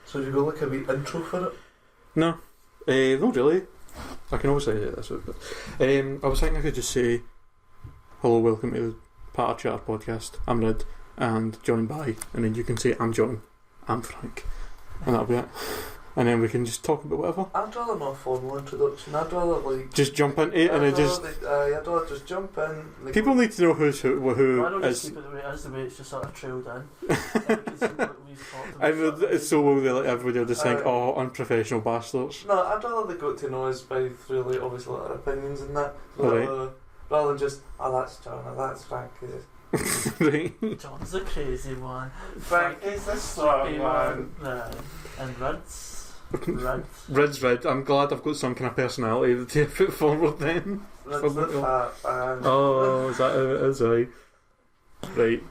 So have you got like a wee intro for it? No, not really. I can always say this, but I was thinking I could just say hello, welcome to the Patter Chatter podcast. I'm Red, and joined by, and then you can say I'm John, I'm Frank, and that'll be it. And then we can just talk about whatever. I'd rather not a formal introduction. I'd rather like just jump into it, and then just. I'd rather just jump in. Like, people need to know who's who. Why don't just keep it the way it is? The way it's just sort of trailed in. So will they, like, everybody will just think, oh, unprofessional bastards. No, I'd rather they got to know us by through like obviously our opinions and that, Right. rather than just that's John, that's Frank. Right. John's a crazy one. Frank is the strong one. And Red's. Red's Red. I'm glad I've got some kind of personality to put forward then. Red's the fat man. Oh, is that how it is, aye? Right.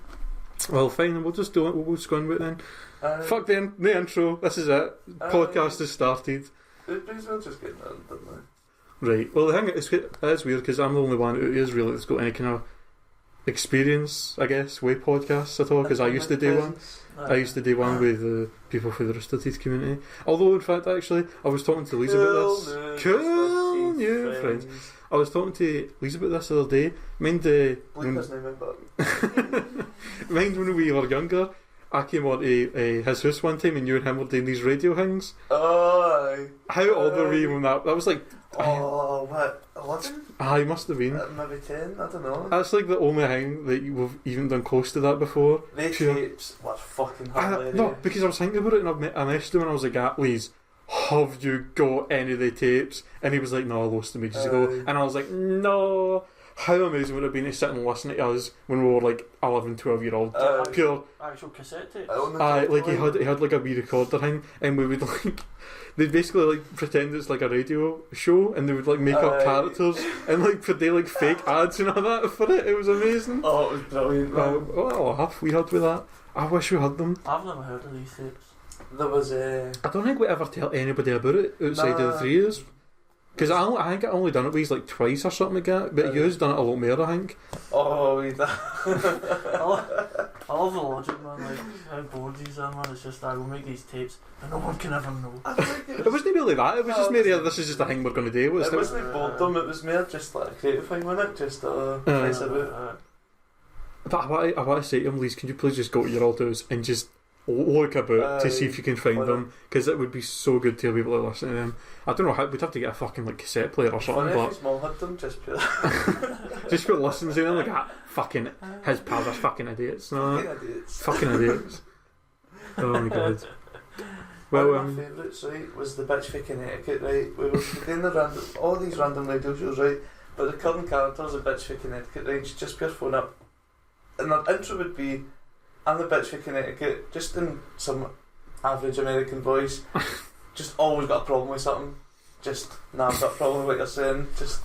Well, fine, we'll just do it. We'll just go in with it then. Fuck the intro. This is it. Podcast has started. It may as well just get done, didn't it? Right. Well, the thing is, it's weird because I'm the only one who is really that's got any kind of experience, I guess, with podcasts at all. Because I used to do one. I used to do one with people for the Rooster Teeth community. Although, in fact, actually, I was talking to Lisa about this. Cool new friends. I was talking to Lisa about this the other day. Mind when we were younger, I came on to his house one time and you and him were doing these radio things. Oh, how old were we when that was like? Oh, what? 11? I must have been. Maybe 10, I don't know. That's like the only thing that you've even done close to that before. The tapes were fucking hilarious. No, because I was thinking about it and I messaged him and I was like, Please, have you got any of the tapes? And he was like, no, I lost them ages ago. And I was like, no. How amazing would it have been to sit and listen to us when we were like 11, 12-year-old? Pure actual cassette tapes. Like he had like a wee recorder thing, and we would like they'd basically like pretend it's like a radio show, and they would like make up characters and like put they like fake ads and all that for it. It was amazing. Oh, it was brilliant. What a laugh we had with that. I wish we had them. I've never heard of these tapes. There was I don't think we ever tell anybody about it outside of the 3 years. Because I think I only done it with like twice or something like that, but you've done it a lot more, I think. Oh, we done. I love the logic, man. Like how bored these are, man. It's just I will make these tapes, but no one can ever know. It wasn't really that. It was just maybe this is just a thing we're going to do. It wasn't boredom. It was more just like a creative thing, wasn't it? Just nice about. But I want to say to him, Lise, can you please just go to your old house and just look about to see if you can find them, because it would be so good to be able to listen to them. I don't know how we'd have to get a fucking like cassette player or something. But if his mum had them, just put just put listens to them like fucking his pals are fucking idiots. No, fucking idiots. Oh my god. Well, one of my favourites, right, was the bitch faking etiquette, right? We were doing all these random radio shows, right? But the current character's a bitch faking etiquette, right? She'd just put her phone up, and her intro would be, I'm the bitch for Connecticut, just in some average American voice. Just always got a problem with something. Just, I've got a problem with what you're saying. Just,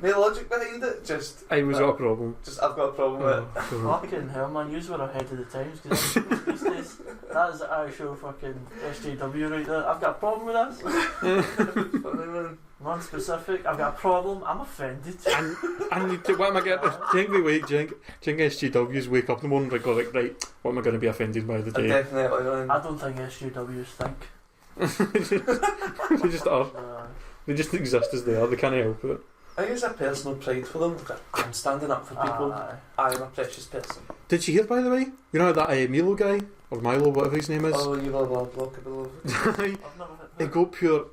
no logic behind it. Just, I was got a problem. Just, I've got a problem with it. Fucking hell, man, you were ahead of the times. Because these days, that is the actual fucking SJW right there. I've got a problem with this. Funny, man. Non-specific, I've got a problem, I'm offended. And what am I getting? Do you think SGWs wake up in the morning and go like, right, what am I going to be offended by the day? Definitely, man. I don't think SGWs think. They just are. They just exist as they are, they can't help it. I think it's a personal pride for them. I'm standing up for people. I am a precious person. Did you hear, by the way? You know that Milo guy? Or Milo, whatever his name is? Oh, you will block below. I've never They go pure...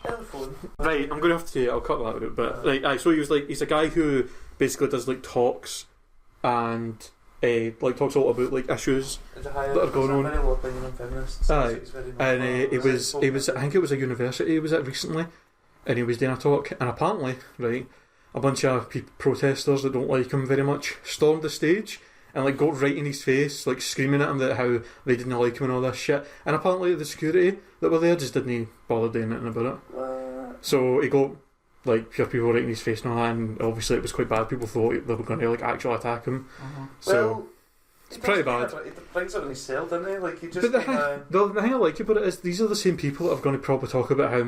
Telephone. Right, I'm going to have to say it, I'll cut that out, but so he's a guy who basically does like talks and like talks a lot about like issues that are going on. Very low opinion on feminists. And it was I think it was a university he was at recently, and he was doing a talk, and apparently, right, a bunch of protesters that don't like him very much stormed the stage and like got right in his face, like screaming at him that how they didn't like him and all this shit. And apparently the security that were there just didn't bother doing anything about it. So he got like pure people right in his face and all that, and obviously it was quite bad. People thought they were going to like actually attack him. So it's pretty bad. He brings it on his cell, doesn't he? Like he just. But the thing I like about it is these are the same people that are going to probably talk about how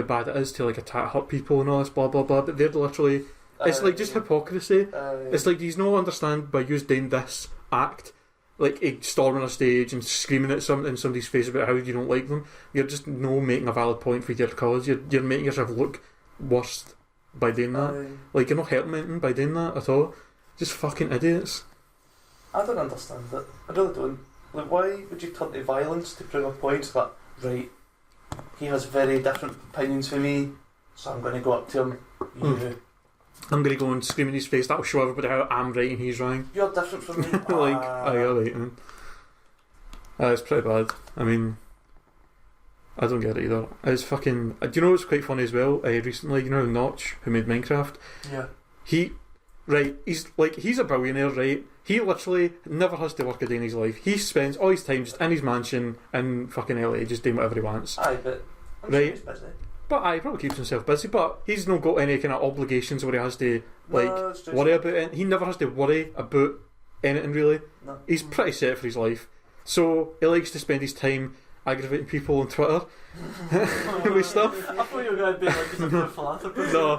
bad it is to like attack hurt people and all this blah blah blah. But they're literally. It's like just hypocrisy. It's like, do you not understand by you doing this act like storming a stage and screaming at in somebody's face about how you don't like them. You're just making a valid point for your cause. You're making yourself look worse by doing that. Like, you're not helping anything by doing that at all. Just fucking idiots. I don't understand it. I really don't. Like, why would you turn to violence to prove a point? That, right, he has very different opinions from me, so I'm going to go up to him. I'm going to go and scream in his face. That'll show everybody how I'm right and he's wrong. You're different from me. You're right, man. It's pretty bad. I mean, I don't get it either. It's fucking... Do you know what's quite funny as well? Recently, you know Notch, who made Minecraft? Yeah. He's a billionaire, right? He literally never has to work a day in his life. He spends all his time just in his mansion in fucking LA, just doing whatever he wants. Aye, but I'm right? sure he's busy. But he probably keeps himself busy, but he's not got any kind of obligations where he has to worry about it. He never has to worry about anything really. No. He's pretty set for his life. So he likes to spend his time aggravating people on Twitter with stuff. I thought you were going to be like, he's a pure philanthropist. No,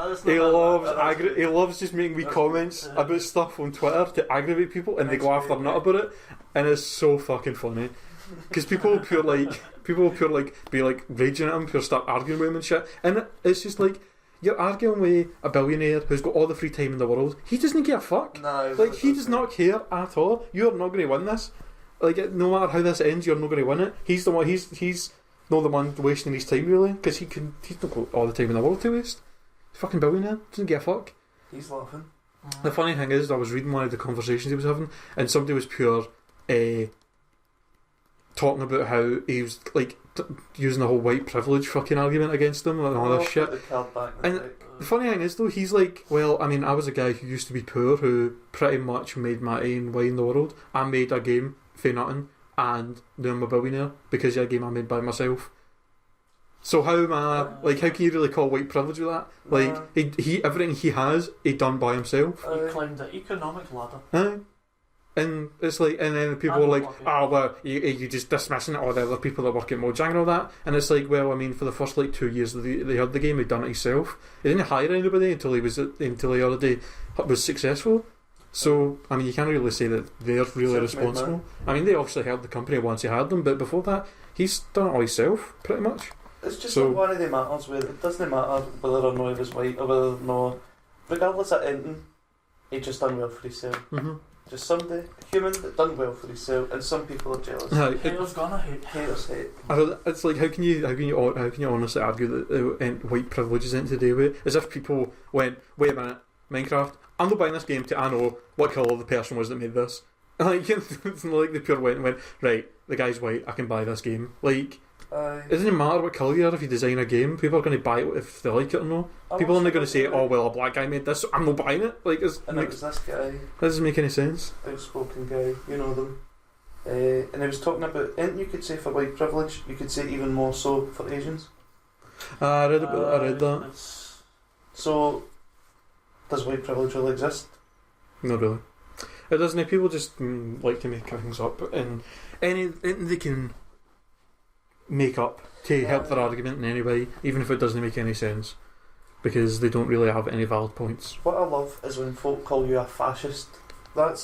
that's not he loves just making wee comments about stuff on Twitter to aggravate people, and they go after nut about it, and it's so fucking funny because people will pure be like raging at him, pure start arguing with him and shit, and it's just like, you're arguing with a billionaire who's got all the free time in the world. He doesn't give a fuck. No, like, he does not care at all. You're not going to win this. Like, no matter how this ends, you're not going to win it. He's the one. He's not the one wasting his time really, because he's not got all the time in the world to waste. He's fucking billionaire. Doesn't give a fuck. He's laughing. The funny thing is, I was reading one of the conversations he was having, and somebody was pure talking about how he was like using the whole white privilege fucking argument against them and all this shit. And the funny thing is though, he's like, well, I mean, I was a guy who used to be poor, who pretty much made my own way in the world. I made a game for nothing, and now I'm a billionaire because of a game I made by myself. So how am I, like, how can you really call white privilege with that? Like, he everything he has, he done by himself. He climbed the economic ladder. And it's like, and then people are like, well, you just dismissing all the other people that work at Mojang and all that. And it's like, well, I mean, for the first 2 years they had the game, he'd done it himself. He didn't hire anybody until he already was successful. So, I mean, you can't really say that they're really responsible. I mean, they obviously held the company once he had them, but before that, he's done it all himself, pretty much. It's just like one of the matters where it doesn't matter whether or not he was white or whether or not, regardless of anything, he just done well for himself. Mm-hmm. Just somebody, a human that done well for himself, and some people are jealous. Haters gonna hate. Haters hate. It's like, how can you honestly argue that white privilege is anything to do with it? As if people went, wait a minute, Minecraft, I'm not buying this game till I know what colour the person was that made this. Like, like they pure went, right, the guy's white, I can buy this game. Like, it doesn't matter what colour you are if you design a game. People are going to buy it if they like it or not. People are not going to say, oh well, a black guy made this, so I'm not buying it. Like, it was this guy. That doesn't make any sense. Outspoken guy, you know them. And he was talking about, and you could say for white privilege, you could say even more so for Asians. I read that. So, does white privilege really exist? Not really. It doesn't. People just like to make things up, and anything they can make up to help their argument in any way, even if it doesn't make any sense, because they don't really have any valid points. What I love is when folk call you a fascist. That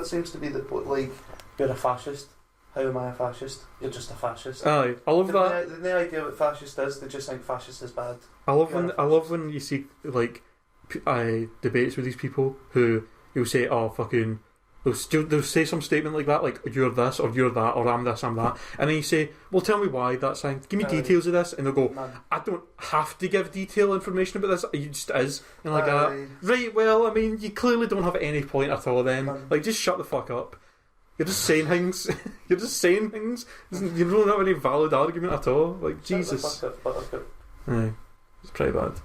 seems to be you're a fascist. How am I a fascist? You're just a fascist. Aye, I love that. The idea what fascist is, they just think fascist is bad. I love when you see debates with these people who you'll say, oh fucking. They'll say some statement like that, like you're this or you're that or I'm this, I'm that, and then you say, well, tell me why that's saying. Give me details of this, and they'll go, I don't have to give detailed information about this. It just is, and like that. Right? Well, I mean, you clearly don't have any point at all. Then, like, just shut the fuck up. You're just saying things. You're just saying things. You don't have any valid argument at all. Like, shut Jesus. The fuck up. Aye, it's pretty bad.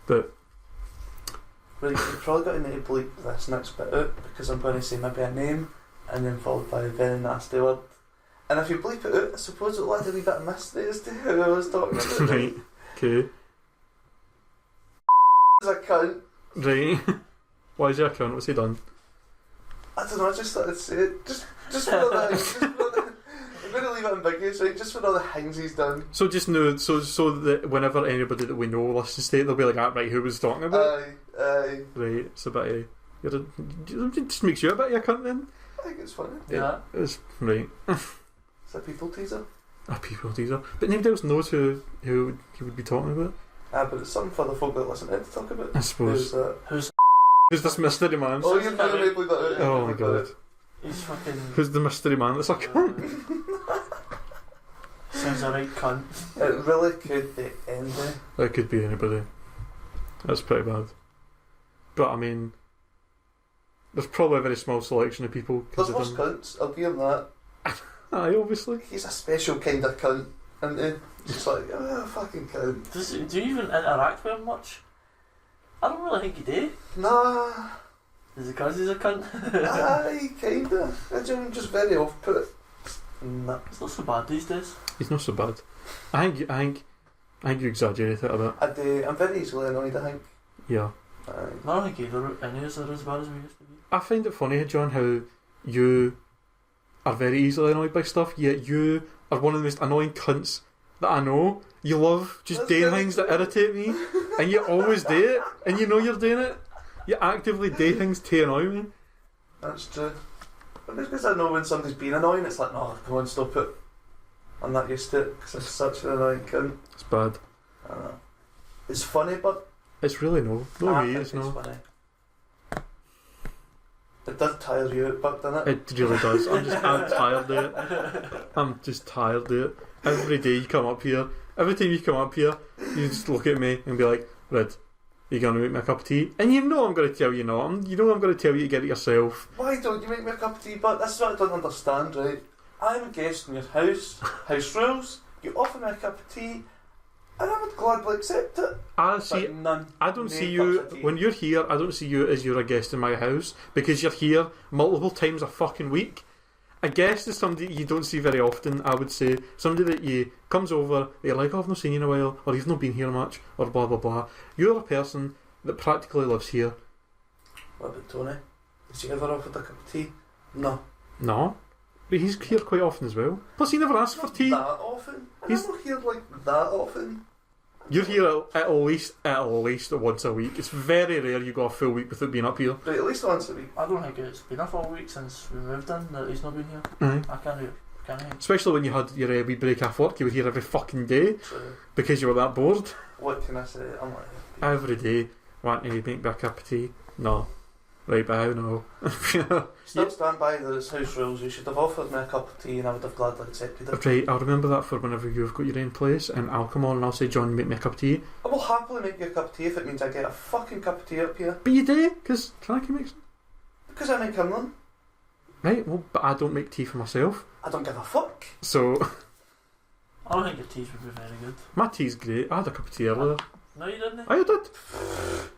But. Right, you've probably got to need to bleep this next bit out because I'm going to say maybe a name and then followed by a very nasty word. And if you bleep it out, I suppose it'll add a wee bit of mystery as to who I was talking about. Right, okay. Is a cunt. Right. Why is he a cunt? What's he done? I don't know, I just thought I'd say it. Just for all the... I'm going to leave it ambiguous, right? Just for all the things he's done. So just know, so that whenever anybody that we know listens to it, they'll be like, right, who was talking about? Aye. Right, it's a bit of... It just makes you a bit of a cunt then. think it's funny. Yeah. It's right. It's a people teaser. A people teaser. But nobody else knows who you would be talking about. But it's something for the folk that listen to talk about. I suppose. Who's Who's this mystery man? Oh, you're going to bleed that out. Oh my god. he's fucking Who's the mystery man that's a cunt? sounds a right cunt. It really could be anybody. That could be anybody. That's pretty bad. But I mean, there's probably a very small selection of people. There's worse cunts, I'll give him that. Aye, obviously. He's a special kind of cunt, isn't he? Just like, fucking cunt. Do you even interact with him much? I don't really think you do. Nah, Is it because he's a cunt? aye, kinda. I just very off-put. Nah. It's not so bad these days. He's not so bad. I think you exaggerate it a bit. I'm very easily annoyed, I think. Yeah. Aye. I don't think either any of us are as bad as we used to be. I find it funny, John, how you are very easily annoyed by stuff, yet you are one of the most annoying cunts that I know. You love just That's doing very things that true. irritate me, and you always do it, and you know you're doing it. You actively do things to annoy me. That's true. But it's because I know when somebody's being annoying, it's like, no, come on, stop it. I'm not used to it, because I'm such an annoying cunt. It's bad. I don't know. It's funny, but It's really no. I No think way, it's no. funny. It does tire you out, but doesn't it? It really does. I'm tired of it. I'm just tired of it. Every day you come up here, every time you come up here, you just look at me and be like, Red, you're going to make me a cup of tea? And you know I'm going to tell you not. You know I'm going to tell you to get it yourself. Why don't you make me a cup of tea? But this is what I don't understand, right? I'm a guest in your house rules, you offer me a cup of tea, and I would gladly accept it. I see. But none. I don't No see cups you of tea. when you're here. I don't see you as you're a guest in my house because you're here multiple times a fucking week. A guest is somebody you don't see very often. I would say somebody that you comes over. You're like, oh, I've not seen you in a while, or you've not been here much, or blah blah blah. You're a person that practically lives here. What about Tony? Has he ever offered a cup of tea? No. No, but he's here quite often as well. Plus, he never asks for Not tea. that often. And He's- I'm not here like that often. You're here at least once a week. It's very rare you go a full week without being up here. Right, at least once a week. I don't think it's been a full week since we moved in that he's not been here. Aye. I can't think. Especially when you had your wee break off work, you were here every fucking day So, because you were that bored. what can I say? I'm like, Every day, wanting to make me a cup of tea. No. Right, but how no. still stand by those house rules. You should have offered me a cup of tea and I would have gladly accepted it. Right, I'll remember that for whenever you've got your own place, and I'll come on and I'll say, John, make me a cup of tea. I will happily make you a cup of tea if it means I get a fucking cup of tea up here. But you do, because Frankie makes. Because I make Cumberland. Right, well, but I don't make tea for myself. I don't give a fuck. So, I don't think your teas would be very good. my tea's great. I had a cup of tea earlier. No, you didn't. I did.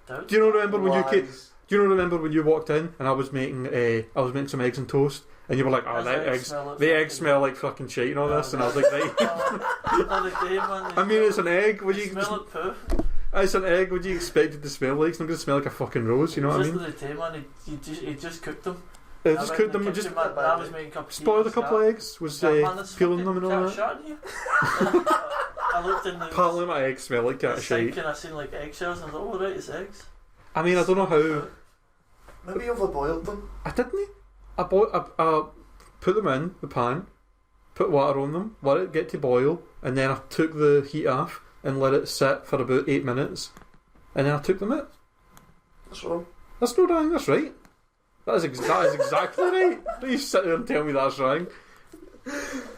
Doubt. Do you remember when you came? Lies. Do you remember when you walked in and I was making some eggs and toast, and you were like, "Oh, the eggs smell like fucking shit and all this," and I was like, "Right." Another day, man. I mean, it's an egg. Would They you? smell like poo. It's an egg. Would you expect it to smell like? It's not going to smell like a fucking rose. You know what I Just mean? the other day, man. He just cooked them. I just cooked them. Just I was making a cup of tea. spoiled a couple of eggs. Was peeling them and all that. I looked in the Apparently, my eggs smell like cat sink shit. and I seen like eggshells and I thought, oh right, it's eggs. I mean, I don't know how. Maybe you overboiled them. I didn't. I put them in the pan, put water on them, let it get to boil, and then I took the heat off and let it sit for about 8 minutes, and then I took them out. What's wrong? That's not wrong. That's right. That is exactly right. Don't you sit there and tell me that's wrong.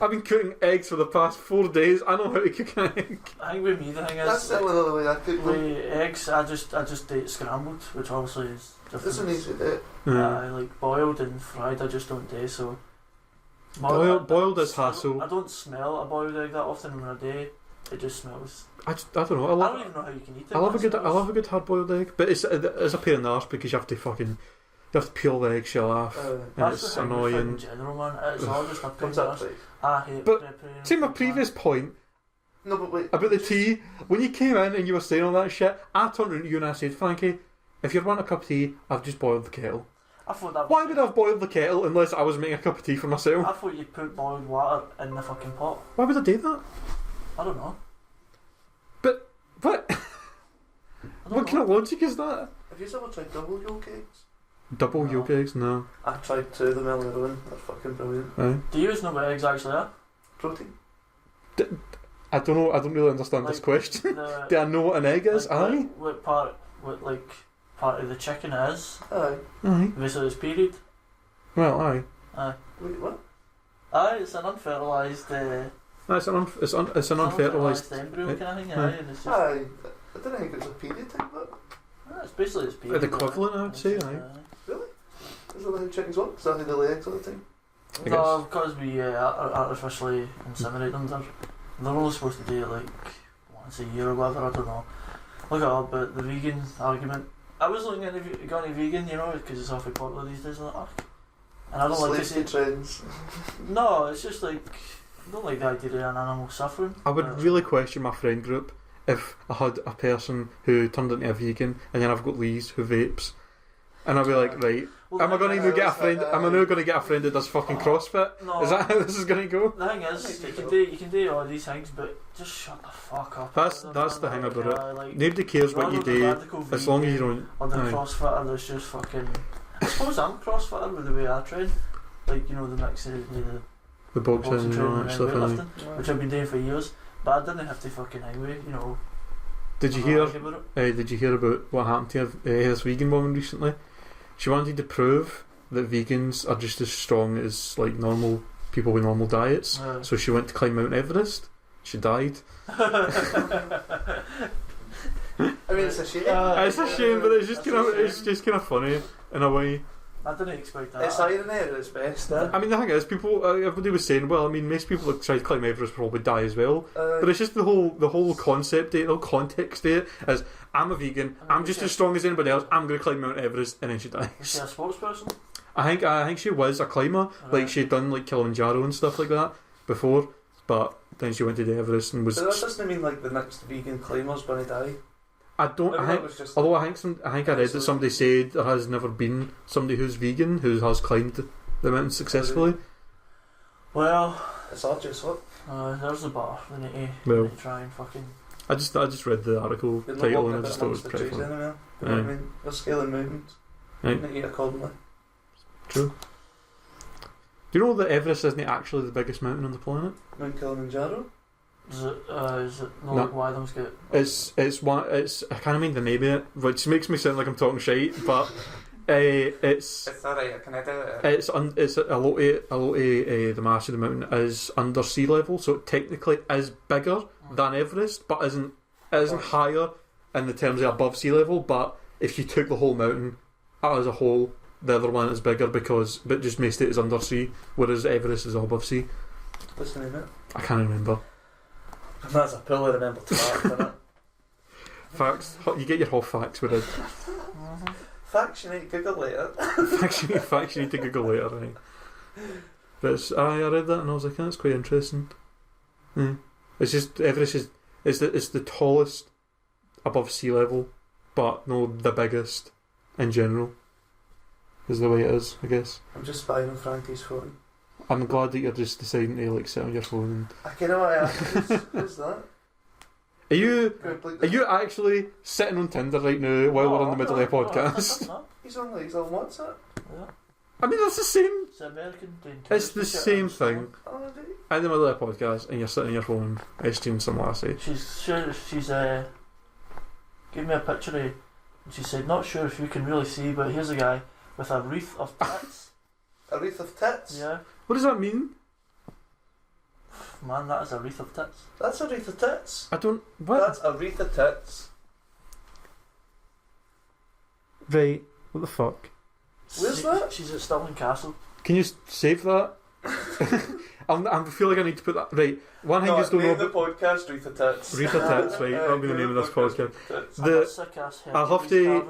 I've been cooking eggs for the past 4 days. I know how to cook an egg. I think with me the thing That's is the only other way I could do. with eggs I just do it scrambled, which obviously is different. This is an easy bit. I like boiled and fried I just don't do so. Boiled is hassle. I don't smell a boiled egg that often when I do. It just smells. I don't know. I don't even know how you can eat it. I love It I love a good hard boiled egg, but it's a pain in the arse because you have to peel the eggshell off, and That's it's the thing with food in annoying. general, man. It's all just a pain Comes in the up arse. to. I hate But preparing See my food, previous point No, but wait. about the tea. When you came in and you were saying all that shit, I turned around to you and I said, Frankie, if you want a cup of tea, I've just boiled the kettle. man. I thought that. Why would I have boiled the kettle unless I was making a cup of tea for myself? I thought you'd put boiled water in the fucking pot. Why would I do that? I don't know. What? I don't What kind know. of logic is that? Have you ever tried double yolk eggs? Double No. yolk eggs? No. I tried 2 of them earlier on. They're fucking brilliant. Aye. Do you know what eggs actually are? Protein. I don't know. I don't really understand this Like, question. The, Do I know what an egg is? Aye. what part of the chicken is? Aye. Aye. Basically, it's period. Well, aye. Aye. Wait, what? Aye, it's an unfertilised. It's an unfertilised. embryo kind of thing. Aye. Aye, and it's just. Aye. I didn't think it was a period thing, but It's basically it's period. The equivalent, I would say. It's, Aye. is that how chickens work? Is that how they lay eggs all the time? I No, guess. because we artificially inseminate them. They're only supposed to do it like once a year or whatever. I don't know. Look it up, but the vegan argument. I was looking at if you got any vegan, because it's awfully popular these days. And I don't like to see. trends. No, it's just like I don't like the idea of an animal suffering. I would really question my friend group if I had a person who turned into a vegan and then I've got Lee's who vapes, and I'd be like, right, Well, am I going to now get a friend? Am I now going to get a friend that does fucking CrossFit? No. Is that how this is going to go? The thing is, you can do all these things, but just shut the fuck up. That's the thing about it. Like, Nobody cares what you do as long as you don't. Or the Aye. CrossFitter that's just fucking. I suppose I'm CrossFitter with the way I train. Like, the mix of The the boxing and all that stuff. Aye. weightlifting, which I've been doing for years. But I didn't have to fucking anyway, Did you hear? Did you hear about what happened to this vegan woman recently? She wanted to prove that vegans are just as strong as like normal people with normal diets. So she went to climb Mount Everest. She died. I mean, it's a shame. It's a shame, but it's just kind of funny in a way. I didn't expect that. It's irony at its best. I mean, the thing is, people, everybody was saying, well, I mean, most people that try to climb Everest probably die as well. But it's just the whole concept, the whole context there is, I'm a vegan, I'm just as strong as anybody else, I'm going to climb Mount Everest, and then she dies. Was she a sports person? I think she was a climber, like she'd done like Kilimanjaro and stuff like that before, but then she went to the Everest and was. But that doesn't mean like the next vegan climber's going to die. I don't. Maybe I that think, was just although I think I read that somebody said there has never been somebody who's vegan who has climbed the mountain successfully. Well, it's arduous, what? there's the bar. We need to Well, try and fucking. I just read the article You're not title walking and I a just bit thought it was amongst the pretty trees funny. anyway. You know what I mean? They're scaling mountains. Right. You need to eat accordingly. True. Do you know that Everest isn't actually the biggest mountain on the planet? Mount Kilimanjaro? Is it not No. like why them's get? It's one. It's I can't even name it, which makes me sound like I'm talking shite, but it's. It's alright, I can edit it. It's a lot of the mass of the mountain is under sea level, so it technically is bigger than Everest, but isn't higher in the terms of above sea level. But if you took the whole mountain as a whole, the other one is bigger but just most of it is under sea, whereas Everest is above sea. What's the name of it? I can't remember. That's a pill I remember to that, isn't it? Facts. You get your whole facts with it. Facts you need to Google later. Facts you need to Google later, right? But I read that and I was like, that's quite interesting. Yeah. It's just Everest is the tallest above sea level, but no the biggest in general. Is the way it is, I guess. I'm just spying on Frankie's phone. I'm glad that you're just deciding to like sit on your phone. And I kind of want to ask, who's that? Are you actually sitting on Tinder right now while we're in the middle of a podcast? No. He's on WhatsApp. Yeah. I mean, that's the same. It's American doing It's the touristy shit same and stuff. thing. Oh, did he? In the middle of a podcast, and you're sitting on your phone, SGing some lassie. She's gave me a picture of, and she said, not sure if you can really see, but here's a guy with a wreath of tits. A wreath of tits? Yeah. What does that mean? Man, that is a wreath of tits. That's a wreath of tits. I don't. What? That's a wreath of tits. Right. What the fuck? Where's that? She's at Stirling Castle. Can you save that? I feel like I need to put that. Right. One thing you just don't know name the about. podcast Wreath of Tits. Wreath of Tits, right? That'll be the name of this podcast. Tits. The- Sick ass I'll have to.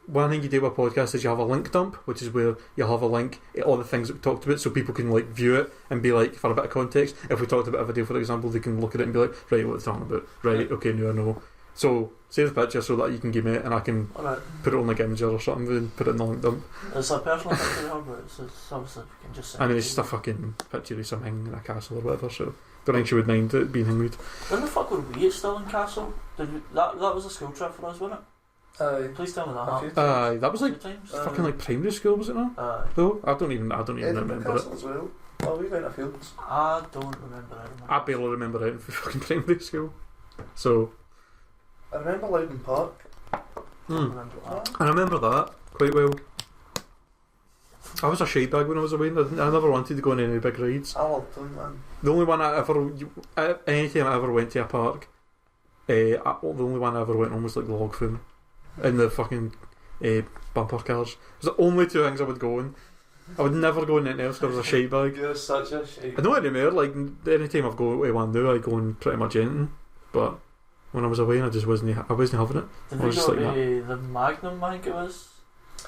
One thing you do with a podcast is you have a link dump, which is where you'll have a link all the things that we talked about, so people can like view it and be like, for a bit of context. If we talked about a video, for example, they can look at it and be like, right, what are they talking about? Right, okay, now I know. So save the picture so that you can give me it and I can Alright. put it on like Imager or something and put it in the link dump. It's a personal picture of her, but it's obviously we can just send And it it's just a fucking picture of something in a castle or whatever, so don't think she would mind it being hanged. When the fuck were we at Stirling Castle? That was a school trip for us, wasn't it? Aye. Please tell me that A few happened. Aye, that was A like few times. fucking like primary school, was it not? Aye. Though I don't even Edinburgh remember Castle it. as well. Oh, we went to Fields. I don't remember it. I barely remember it from fucking primary school. So I remember Loudon Park. Remember that. I remember that quite well. I was a shy bag when I was away. I never wanted to go on any big rides. I loved them, man. The only one I ever, any time I ever went to a park, the only one I ever went on was like the log flume and the fucking bumper cars. It was the only two things I would go on. I would never go on anything else because I was a shy bag. You're such a shite. I don't anymore. Like any time I've gone to one now, I go on pretty much anything. But when I was away, I just wasn't having it. Did I we was just go like to the Magnum, I think it was?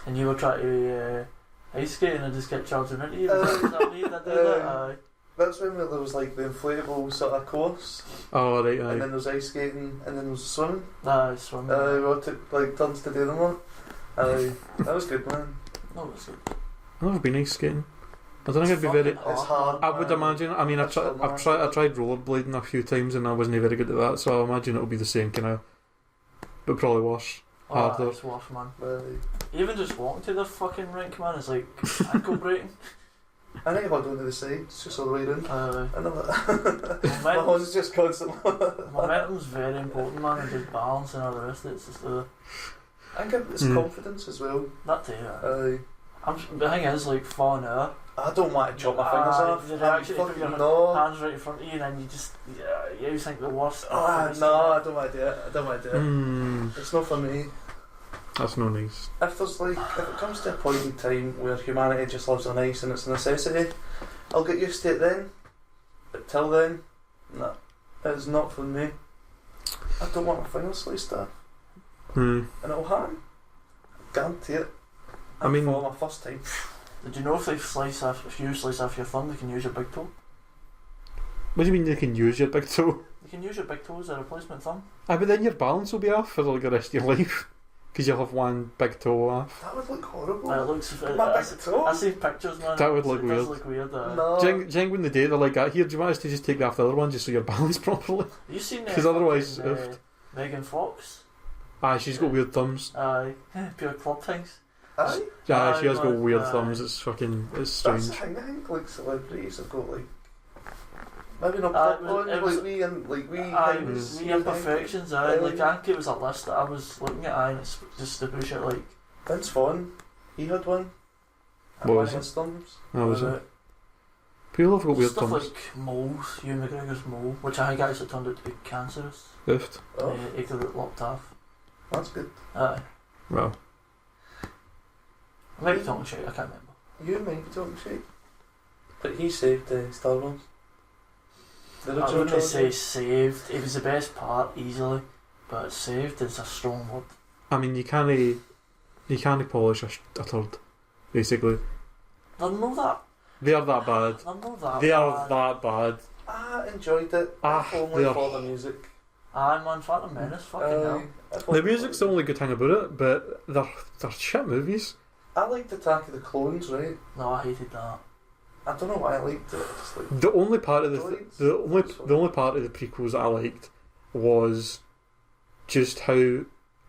And you were trying to ice skate and I just kept charging into you. Is that me that did that? Aye. That's when there was like the inflatable sort of course, Oh right, and then aye. there was ice skating, and then there was swimming. Aye, swimming. We all took like turns to do them all. That was good, man. No, it was good. I've never been ice skating. I don't think I'd be very. It's hard. I would imagine. I mean, I tried rollerblading a few times and I wasn't very good at that. So I imagine it'll be the same kind of, but probably worse. Harder. It's worse, man. Really. Even just walking to the fucking rink, man, is like ankle breaking. I need to hold on to the sides just all the way in. I know that. My Momentum's, horse is just constantly. momentum's very important, man, and just balance and all the rest of it. It's just I think it's confidence as well. that too. The thing is, like, falling out, I don't want to chop my fingers off. you I'm actually put your fucking no. hands right in front of you, and then you just, you think the worst. No, I don't want to do it. I don't want to do it. It's not for me. That's no nice. If it comes to a point in time where humanity just lives on ice and it's a necessity, I'll get used to it then. But till then, no, it's not for me. I don't want my fingers sliced off, and it'll happen. Guarantee it. I mean, for my first time. Did you know if you slice off your thumb, they can use your big toe? What do you mean they can use your big toe? You can use your big toe as a replacement thumb. But then your balance will be off for like the rest of your life because you'll have one big toe off. That would look horrible. It looks. My big toe. I see pictures, man. That would look It weird. does look weird. No. Jeng when they do, they're like, here, do you want us to just take off the other one just so you're balanced properly? You seen? Because otherwise, Megan Fox. she's got weird thumbs. Aye, pure club things. Aye. Yeah, she has got man, weird aye. thumbs. It's fucking, it's That's strange. the thing. I think like celebrities have got like maybe not It proper, was- it was- like we and like we. Aye, things, the imperfections. Aye, Aye. like I think it was a list that I was looking at. Aye, and it's just the bullshit. Like, Vince Vaughn, he had one. What was his thumbs? That was it. People have got weird stuff thumbs. like moles, Hugh McGregor's mole, which I think actually turned out to be cancerous. Oofed. Oh, He got it locked off. that's good. Aye, Well, I might be talking shit. I can't remember. You might be talking shit. But he saved Star Wars. The I original wouldn't say trilogy. saved. It was the best part easily, but saved is a strong word. I mean, you can't polish a turd, basically. They're not that. They're that bad. They're not that. They are bad. that bad. I enjoyed it. Ah, only they are- for the music. Aye, man, Phantom Menace, fucking hell. The music's the only good thing about it, but they're shit movies. I liked Attack of the Clones, right? No, I hated that. I don't know why I liked it. Just like, The only part of Droids? the only part of the prequels that I liked was just how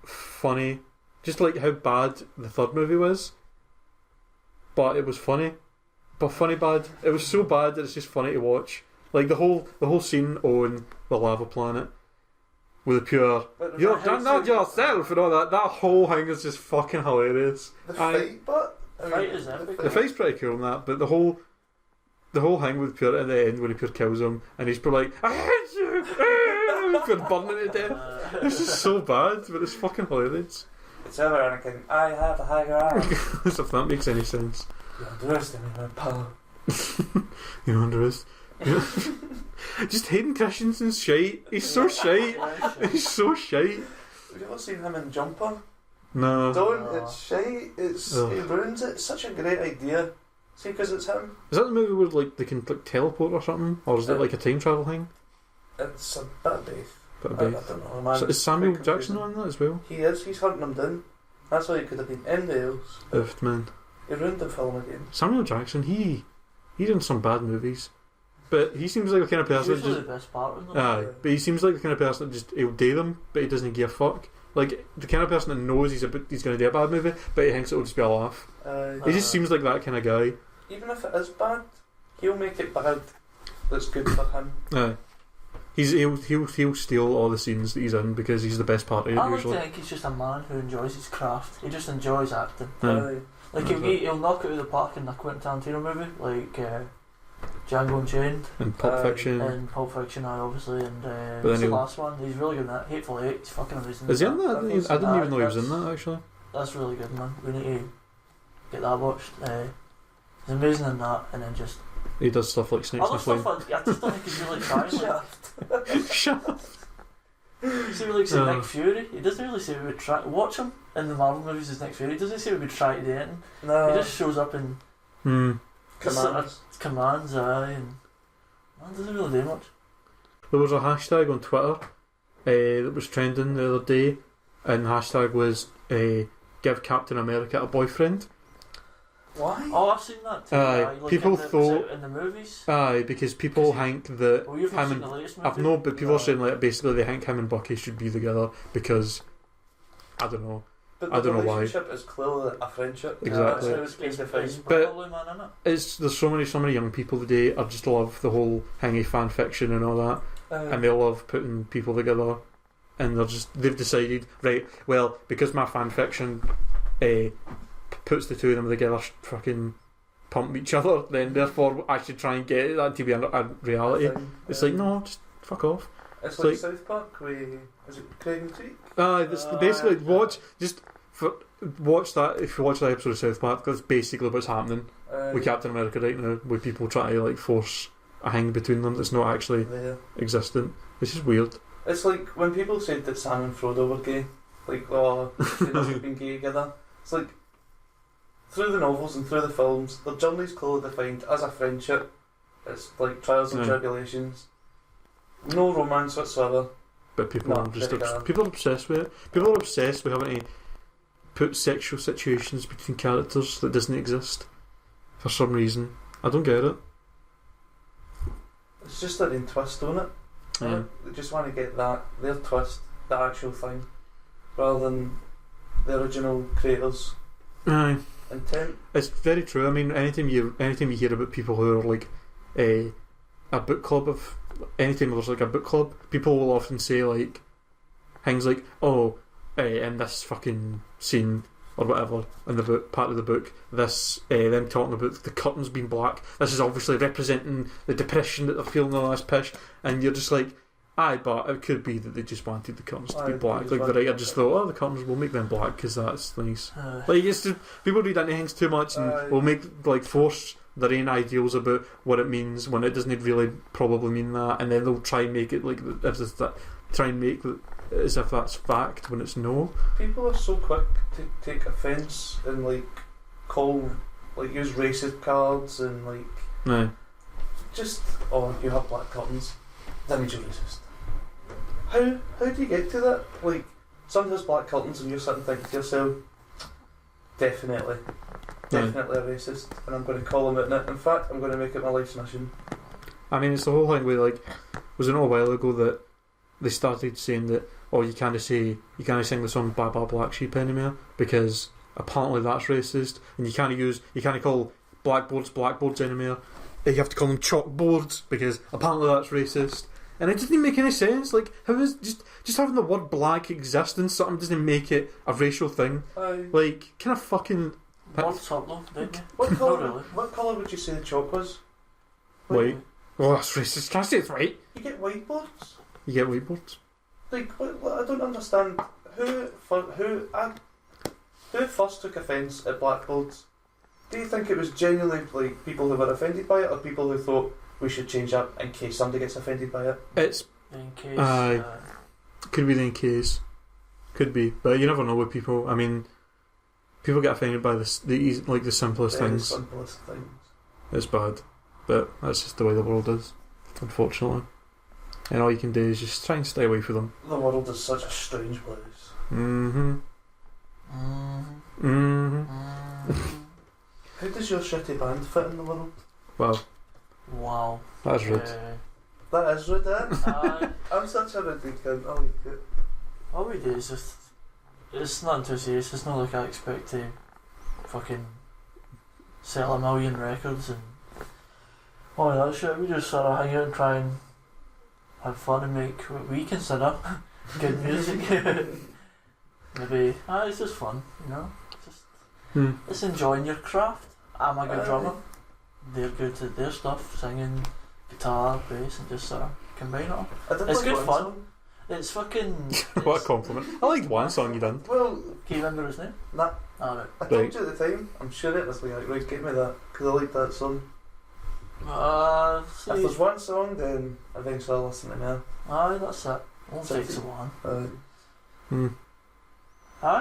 funny, just like how bad the third movie was, but it was funny, but funny bad. It was so bad that it's just funny to watch. Like the whole scene on the lava planet with the pure but "you're the done fight not yourself" and all that. That whole thing is just fucking hilarious. The fight, but I Fight is epic. The fight's pretty cool in that, but the whole thing with Pure at the end when he Pure kills him and he's Pure like, "I hate you," Pure burning to death. It's just so bad, but it's fucking hilarious. It's ever Anakin. I have a higher arm. As if that makes any sense. You underestimate my power. You understand? Just Hayden Christensen's shite. He's so shite. He's so shite. Have you ever seen him in Jumper? No. Don't. No. It's shite. Ugh. He ruins it. It's such a great idea. See, because it's him. Is that the movie where like they can like teleport or something, or is it like a time travel thing? It's a bit of both. Bit of I both. don't know, man. So is It's Samuel quite Jackson confusing. on that as well? He is. He's hunting him down. That's why he could have been anybody else. Oofed, man. He ruined the film again. Samuel Jackson, he done some bad movies, but he seems like the kind of It's person that usually just the best part, isn't it? but he seems like the kind of person that just he'll do them, but he doesn't give a fuck. Like the kind of person that knows he's going to do a bad movie, but he thinks it will just be a laugh. He just seems like that kind of guy. Even if it is bad, he'll make it bad. That's good for him. He'll steal all the scenes that he's in because he's the best part of it. I usually. like to think he's just a man who enjoys his craft. He just enjoys acting. Like That's he'll knock it out of the park in a Quentin Tarantino movie, like Django Unchained And Pulp Fiction. and Pulp Fiction, obviously, and then what's the he'll- last one? He's really good in that. Hateful Eight. He's fucking amazing. Is he in that? I didn't even know he was That's- in that actually. That's really good, man. We need to get that watched. He's amazing in that, and then just He does stuff like Snakes other and Flame. stuff. I just don't think he's really trying. Like, Shut up. see, like say Nick Fury. He doesn't really say we would try. Watch him in the Marvel movies as Nick Fury. He doesn't say we would try to do anything. No. He just shows up in commands, and man doesn't really do much. There was a hashtag on Twitter that was trending the other day, and the hashtag was give Captain America a boyfriend. Why? Oh, I've seen that too. Aye, Like people in the, thought- in the movies. Aye, because people think that Well, you've not him seen and the latest movie. I've no, but people are saying like basically they think him and Bucky should be together because I don't know. But I the don't know why. relationship is clearly a friendship. Exactly. That's how it's been defined. But- probably, man, innit? There's so many young people today I just love the whole hangy fan fiction and all that, and they love putting people together, and they've decided, right, well, because my fan fiction puts the two of them together fucking pump each other, then therefore I should try and get that to be a reality. It's like, no, just fuck off. It's it's like like- South Park, where is it Craig and Creek? Basically yeah. watch that if you watch that episode of South Park. That's basically what's happening with Captain America right now, with people trying to like force a hang between them that's not actually there. existent. It's just weird. It's like when people said that Sam and Frodo were gay, like, oh, they've never been gay together. It's like, through the novels and through the films, their journey's clearly defined as a friendship. It's like trials and Yeah. tribulations. No romance whatsoever. But people No, are just very bad. people are obsessed with it. People are obsessed with having to put sexual situations between characters that doesn't exist for some reason. I don't get it. It's just their own twist on it. Yeah. They just want to get their twist, the actual thing, rather than the original creators' Aye. intent. It's very true. I mean, anytime you hear about people who are like a book club of anytime there's like a book club, people will often say like things like, "Oh, in this fucking scene or whatever in the book, part of the book, this them talking about the curtains being black. This is obviously representing the depression that they're feeling all this pish." And you're just like, aye, but it could be that they just wanted the curtains to be Aye, black. they Like just the writer wanted just it. thought, oh, the curtains will make them black because that's nice. Like it's just, people read into things too much and Aye. will make like force their own ideals about what it means when it doesn't really probably mean that, and then they'll try and make it like as if that try and make it as if that's fact when it's no. People are so quick to take offence and like use racist cards and like No. just, oh, you have black curtains, that means you're racist. How do you get to that? Like, someone has black curtains and you're sitting thinking to yourself, definitely a racist, and I'm going to call them out. In fact, I'm going to make it my life's mission. I mean, it's the whole thing where like, was it not a while ago that they started saying that, oh, you can't sing the song "Bye Bye Black Sheep" anymore because apparently that's racist, and you can't call blackboards anymore. You have to call them chalkboards because apparently that's racist. And it doesn't make any sense. Like, how is just having the word black exist in something doesn't make it a racial thing. Like, kind of fucking Words up though, don't you? What Not colour? really. What colour would you say the chalk was? white. Oh, that's racist. Can I say it's white? You get whiteboards. You get whiteboards. Like, what, I don't understand who first took offence at blackboards. Do you think it was genuinely like people who were offended by it, or people who thought we should change that in case somebody gets offended by it? It's In case. Aye. Could be the case. Could be, but you never know with people. I mean, people get offended by the simplest Very things. simplest things. It's bad, but that's just the way the world is, unfortunately. And all you can do is just try and stay away from them. The world is such a strange place. Mm-hmm. Mm-hmm. Mm-hmm. How does your shitty band fit in the world? Well, Wow. that's rude. That is rude, eh? Aye. I'm such a rude cunt. I like it. All we do is just it's nothing too serious. It's not like I expect to fucking sell 1 million records and all that shit. We just sort of hang out and try and have fun and make what we consider good music. Maybe, it's just fun, you know. It's enjoying your craft. I'm a good drummer. They're good at their stuff, singing, guitar, bass, and just sort of combine it all. It's good fun. Song. It's fucking... What a compliment. I liked one song you done. Well... Can you remember his name? Nah. Right. I told you at the time, I'm sure it was like, right, get me that, because I like that song. If there's one song, then eventually I'll listen to it. Aye, that's it. Won't take so long.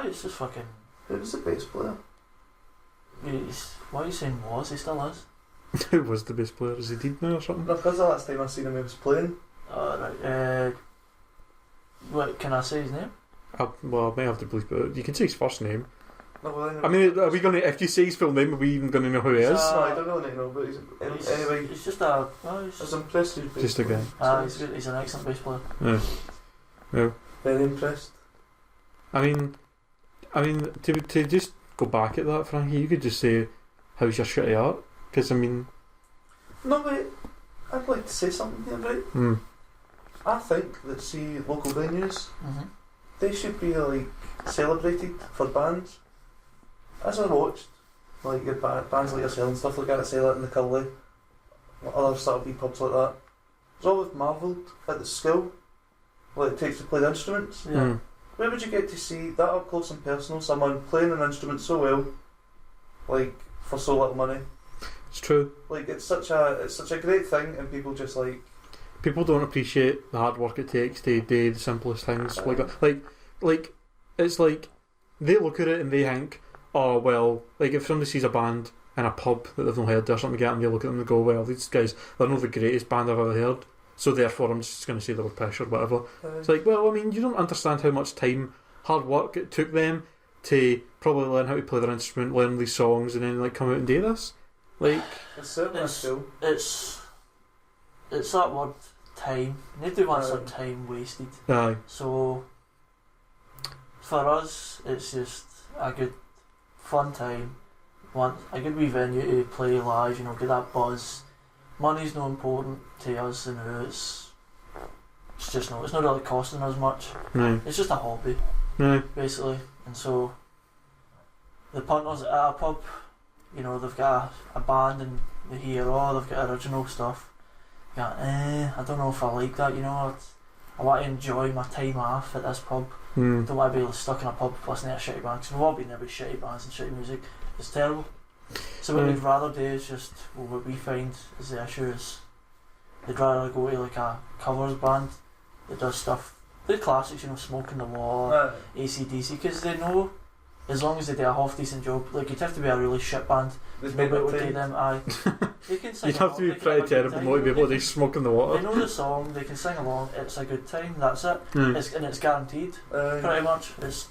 It's just fucking... Who was the bass player? Why are you saying was? He still is. Who was the bass player? Is he dead now or something? No, because the last time I seen him he was playing. Right. What, can I say his name? Well, I may have to bleep it out. You can say his first name. No, well, I mean, are we going to... If you say his full name, are we even going to know who he is? No, I don't really know, but anyway... He's just a... I was impressed with his bass Just a guy. He's an excellent bass player. Yeah. Very impressed. I mean, to just go back at that, Frankie, you could just say, how's your shitty art? Because, I mean... No, wait. I'd like to say something here, right? I think that, see, local venues, they should be, like, celebrated for bands. As I watched, like, your bands like yourself and stuff like that, sell it in the Cully, other sort of wee pubs like that. I was always marvelled at the skill, like, it takes to play the instruments. Where would you get to see that up close and personal, someone playing an instrument so well, like, for so little money? It's true. Like, it's such a great thing, and people just, like... People don't appreciate the hard work it takes to do the simplest things like that. Like, it's like, they look at it and they think, oh, well, like, if somebody sees a band in a pub that they've not heard or something like that, and they look at them and go, well, these guys, they're not the greatest band I've ever heard, so therefore I'm just going to say they were pish or whatever. It's like, well, I mean, you don't understand how much time, hard work it took them to probably learn how to play their instrument, learn these songs, and then, like, come out and do this. Like, it's certainly a skill. It's that word, time. You need to want some time wasted. Aye. So, for us, it's just a good, fun time. Want a good wee venue to play live, you know, get that buzz. Money's not important to us, and it's just not. It's not really costing us much. No. It's just a hobby, basically. And so, the punters at a pub, you know, they've got a band and they hear, they've got original stuff. You go, I don't know if I like that, you know. I want to enjoy my time off at this pub. Don't want to be stuck in a pub listening to a shitty band, because we've all been there with shitty bands and shitty music. It's terrible. So what we'd rather do is just, what we find is the issue is, they'd rather go to like a covers band that does stuff, the classics, you know, Smoke in the Wall, AC/DC, because they know as long as they do a half decent job, like, you'd have to be a really shit band. Nobody would do them. They can sing. You'd have to be pretty terrible not to be able to Smoke in the Water. They know the song, they can sing along. It's a good time. That's it. It's guaranteed. Pretty much. It's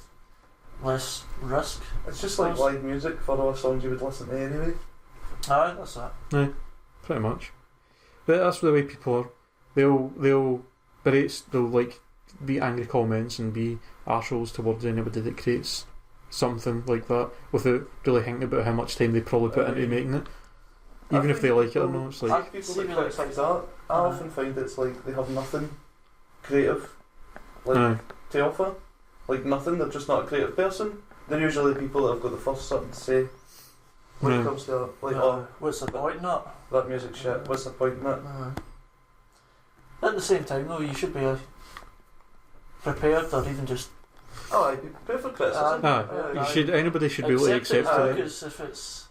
less risk. It's just like live music for all songs you would listen to anyway. Aye, that's it. Yeah, pretty much. But that's the way people are. They'll like be angry comments and be arseholes towards anybody that creates something like that without really thinking about how much time they probably put into making it, even if they like it or not. It's like, people that criticise that, I often find it's like they have nothing creative to offer, like nothing. They're just not a creative person. They're usually people that have got the first something to say when it comes to what's the point in that? That music shit, what's the point in it? At the same time though, you should be prepared, or even just I'd be prepared for criticism. Anybody should be able to accept it. Because if it's,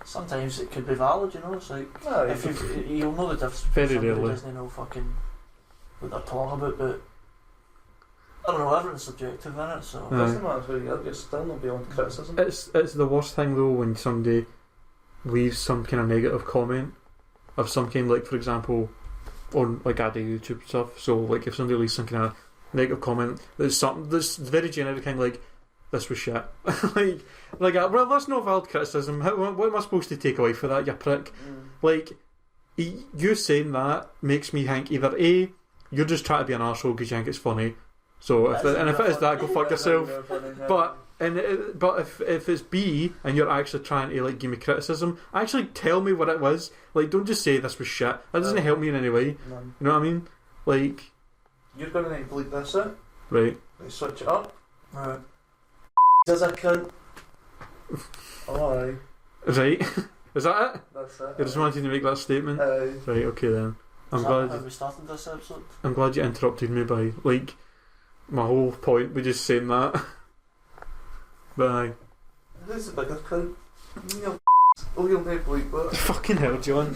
sometimes it could be valid, you know. It's like, if you'll know the difference between somebody who doesn't know fucking what they're talking about, but I don't know, everyone's subjective in it, so... It doesn't matter who you are, you're still not beyond criticism. It's the worst thing though when somebody leaves some kind of negative comment of some kind, like, for example, on, like, I do YouTube stuff, so, like, if somebody leaves some kind of negative comment that's something that's very generic, kind of like, this was shit. well, that's not valid criticism. What am I supposed to take away for that, you prick? Like, you saying that makes me think either A, you're just trying to be an arsehole because you think it's funny, So if That's it is that, go fuck yourself. Funny, But if it's B and you're actually trying to like give me criticism, actually tell me what it was. Like, don't just say this was shit. That doesn't help me in any way. None. You know what I mean? Like, You're gonna need to bleep this out. right? Let's switch it up. Alright. Does a cunt? Oh, aye. Right? Is that it? That's it. You just wanted to make that statement, Aye. right? Okay then. I'm Is that how glad. we started this episode? I'm glad you interrupted me by like my whole point with just saying that. But aye. Who's the bigger cunt? Neil. Oh, you'll never bleep that. Fucking hell, John.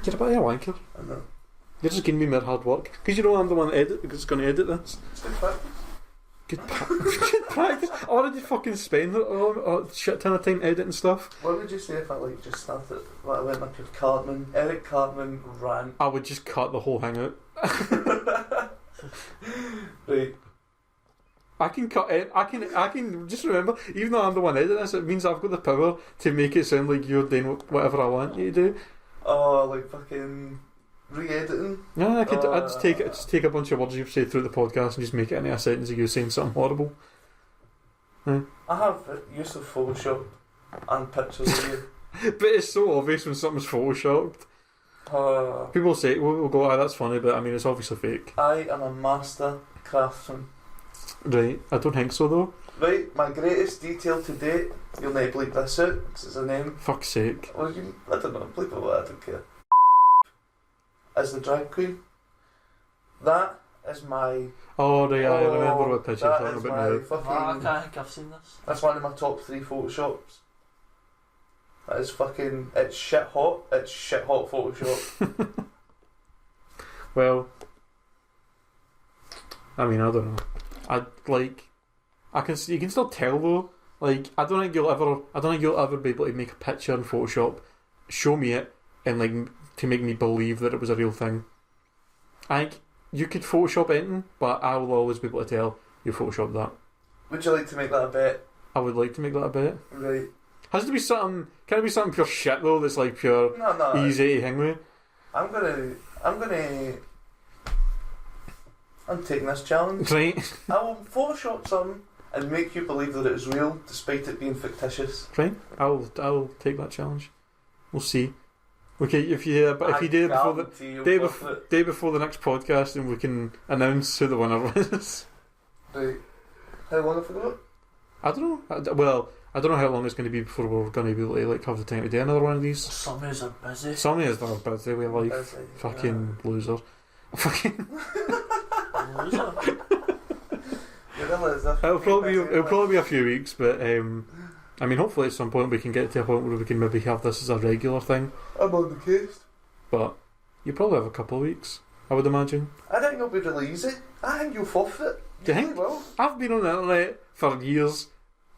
Get about your wanker. I know. You're just giving me more hard work. Because you know I'm the one that's going to edit this. It's good practice. Good practice. I already fucking spend a shit ton of time editing stuff. What would you say if I like just started, like I went like a Eric Cartman rant? I would just cut the whole thing out. Right. I can cut it. I can just remember, even though I'm the one editing this, it means I've got the power to make it sound like you're doing whatever I want you to do. Oh, like fucking re-editing. Yeah, I'd just take a bunch of words you've said through the podcast and just make it into a sentence of you saying something horrible. I have use of Photoshop and pictures of you. But it's so obvious when something's photoshopped. People say, we'll go, that's funny, but I mean, it's obviously fake. I am a master craftsman. Right, I don't think so though. Right, my greatest detail to date, you'll need to bleep this out, because it's a name. Fuck's sake. Well, I don't know, bleep it, I don't care. As the drag queen. That is my... Oh, right, I remember what picture that you're is talking my about now. fucking... I can't think I've seen this. That's one of my top 3 photoshops. That is fucking... It's shit hot Photoshop. Well, I mean, I don't know. You can still tell though. Like, I don't think you'll ever be able to make a picture in Photoshop, show me it, and like to make me believe that it was a real thing. I think you could Photoshop anything, but I will always be able to tell you photoshopped that. Would you like to make that a bet? I would like to make that a bet. Right. Has to be something? Can it be something pure shit though? That's like pure No. easy to hang with. I'm taking this challenge. Right. I will Photoshop something and make you believe that it is real, despite it being fictitious. Right. I'll take that challenge. We'll see. Okay, if you do it before the day before the next podcast, then we can announce who the winner was. Right. How long have we got? I don't know. I don't know how long it's going to be before we're going to be able to like have the time to do another one of these. Some days are busy. Some days they're busy. We're like Busy, fucking loser. Fucking. Loser. You're a loser. It'll probably be a few weeks, but I mean, hopefully at some point we can get to a point where we can maybe have this as a regular thing. I'm on the case. But you probably have a couple of weeks, I would imagine. I think it'll be really easy. I think you'll forfeit it. Do you You think? really will. I've been on the internet for years,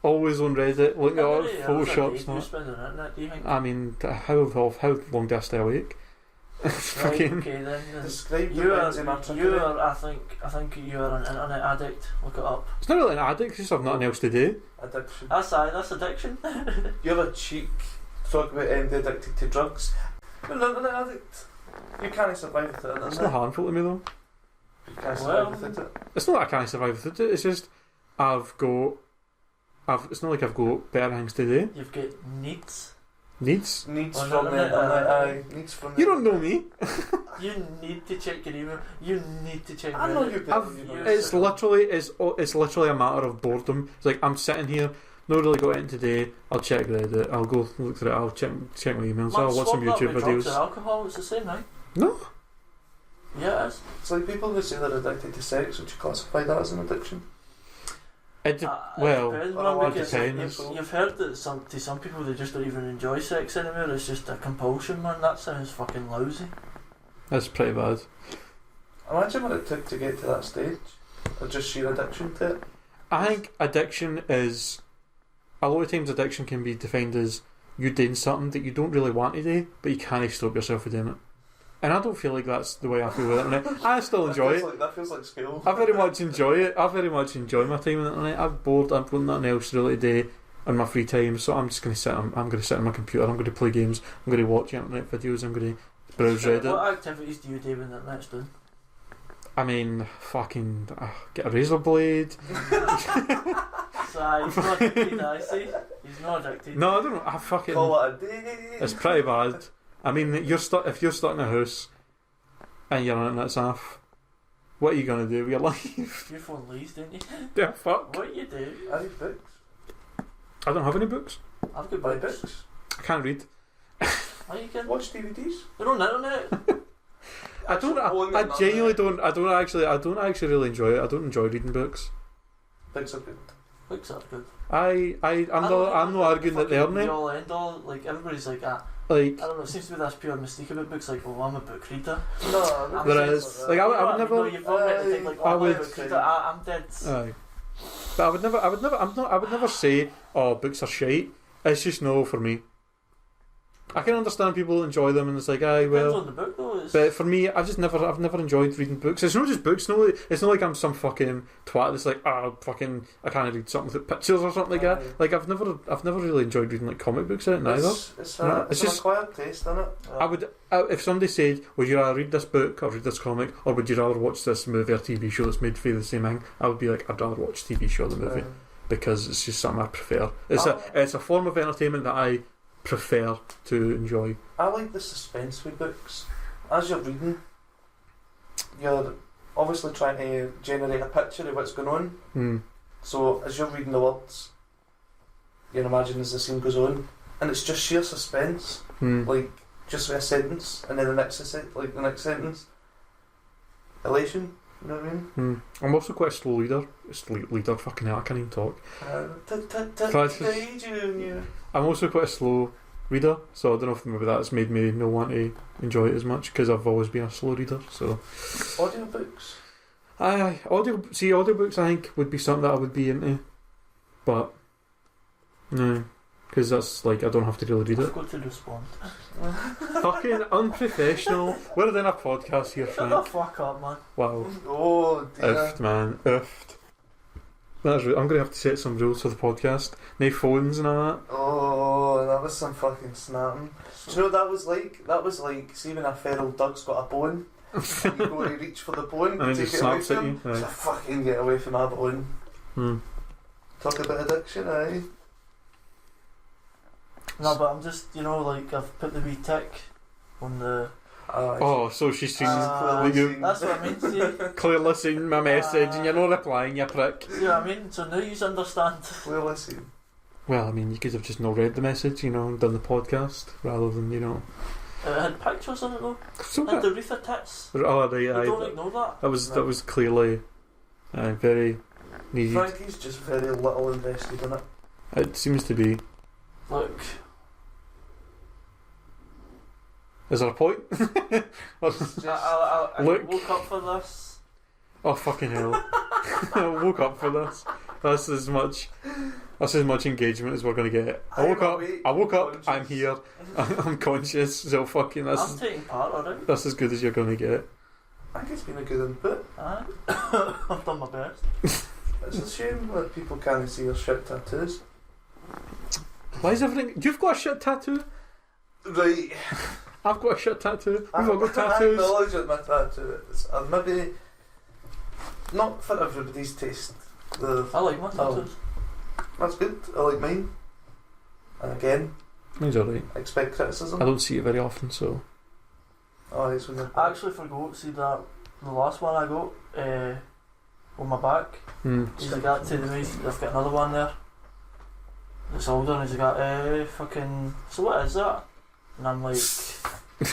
always on Reddit, looking at all How Photoshops. do you spend on the internet, do you think? I mean, how long do I stay awake? Right, Fucking. okay then. Describe the You lens in my are. I think you are an internet addict. Look it up. It's not really an addict, it's just I've nothing else to do. addiction. That's addiction. You have a cheek to talk about the addicted to drugs. You're an internet addict. You can't survive with it. It's not harmful to me though. You can't survive with it. It's not that I can't survive with it, it's just it's not like I've got better things to do. You've got needs. Needs? Needs On from the the internet, needs from You don't know me. You need to check your email. You need to check. I know Reddit. you better. You know It's literally a matter of boredom. It's like I'm sitting here, not really got in today. I'll check Reddit. I'll go look through it. I'll check my emails. I'll watch some YouTube Drugs and videos. alcohol, it's the same, right? No, Yeah, it is. It's like people who say they're addicted to sex. Would you classify that as an addiction? it well, depends, well, man, it because depends. You've heard that to some people they just don't even enjoy sex anymore. It's just a compulsion, man. That sounds fucking lousy. that's pretty bad. Imagine what it took to get to that stage. Or just sheer addiction to it. I think addiction is a lot of times addiction can be defined as you doing something that you don't really want to do, but you can't stop yourself from doing it. And I don't feel like that's the way I feel with the internet. I still enjoy it. That feels like school. I very much enjoy it. I very much enjoy my time on the internet. I'm bored. I've got nothing else really to do on my free time, so I'm just going to sit. I'm going to sit on my computer. I'm going to play games. I'm going to watch internet videos. I'm going to browse Reddit. What activities do you do when the internet's doing? I mean, fucking get a razor blade. So he's not addicted, I see. He's not addicted. No, I don't know. I fucking. Call it a day. It's pretty bad. I mean, if you're stuck in a house and your internet's off, what are you gonna do with your life? Your phone leaves, didn't you? Yeah, fuck. What you do? I read books. I don't have any books. I've got Buy books. books. I can't read. How you can? Watch DVDs. They're on the internet. I genuinely don't. I don't actually really enjoy it. I don't enjoy reading books. Books are good. Books are good. I'm not arguing that they're Be not. all end all. Like everybody's like, Like, I don't know. It seems to be this pure mystique about books. Like, oh, I'm a book reader. No, there is. Like, I would never. No, you've got to think like, oh, I I'm would- a book reader. I'm dead. Aye. But I would never say, oh, books are shite. It's just no for me. I can understand people enjoy them, and it's like, aye, Depends well. on the book though. It's, But for me, I've never enjoyed reading books. It's not just books. It's not like I'm some fucking twat that's like, I can't read something with pictures or something like that. Like I've never really enjoyed reading like comic books out neither. It's just an acquired taste, isn't it? I would, if somebody said, would you rather read this book or read this comic, or would you rather watch this movie or TV show that's made for the same thing, I would be like, I'd rather watch TV show than movie, because it's just something I prefer. It's a form of entertainment that I prefer to enjoy. I like the suspense with books. As you're reading, you're obviously trying to generate a picture of what's going on. So as you're reading the words, you're imagining as the scene goes on, and it's just sheer suspense. Like just with a sentence, and then the next sentence, elation. You know what I mean? I'm also quite a slow reader. Fucking hell, I can't even talk. I'm also quite a slow reader, so I don't know if maybe that's made me not want to enjoy it as much, because I've always been a slow reader. So audiobooks. Audiobooks I think would be something that I would be into, but no, because that's like I don't have to really read it. I've got to respond. Fucking unprofessional. We're doing a podcast here, Shut the Frank. fuck up, man. Wow. Oh dear. Oofed, man. Oofed. That's right. I'm going to have to set some rules for the podcast. No phones and all that. Oh, that was some fucking snapping. Do you know what that was like? That was like, see when a feral dog's got a bone, and you go to reach for the bone, And it take just it away snaps at from you. him. So fucking get away from my bone. Talk about addiction, aye. No, but I'm just, like I've put the wee tick on the. Oh, so she's seen you That's what I mean. See, clearly seen my message and you're not replying, you prick. see what I mean? So now you understand. Well, listen. Well, I mean, you could have just not read the message, and done the podcast rather than, It had pictures in it though. So It had the Wreath of Tits. Oh, right, You don't ignore that. that was clearly very needed. Frankie's just very little invested in it. It seems to be. Look, Is there a point? I Look. woke up for this. Oh fucking hell! I woke up for this. That's as much engagement as we're gonna get. I woke up. I'm here. I'm conscious. So fucking I'm that's taking part already. that's as good as you're gonna get. I think it's been a good input. Aye. I've done my best. It's a shame that people can't see your shit tattoos. Why is everything? You've got a shit tattoo. Right. I've got a shit tattoo. We've all got I tattoos. acknowledge that my tattoo is. Maybe not for everybody's taste. I like my tattoos. That's good. I like mine. And again, Mine's alright. I expect criticism. I don't see it very often, so. Oh, it's when I actually forgot. See that the last one I got on my back. He's got to the way. I've got another one there. It's older, and he's got fucking. So what is that? And I'm like,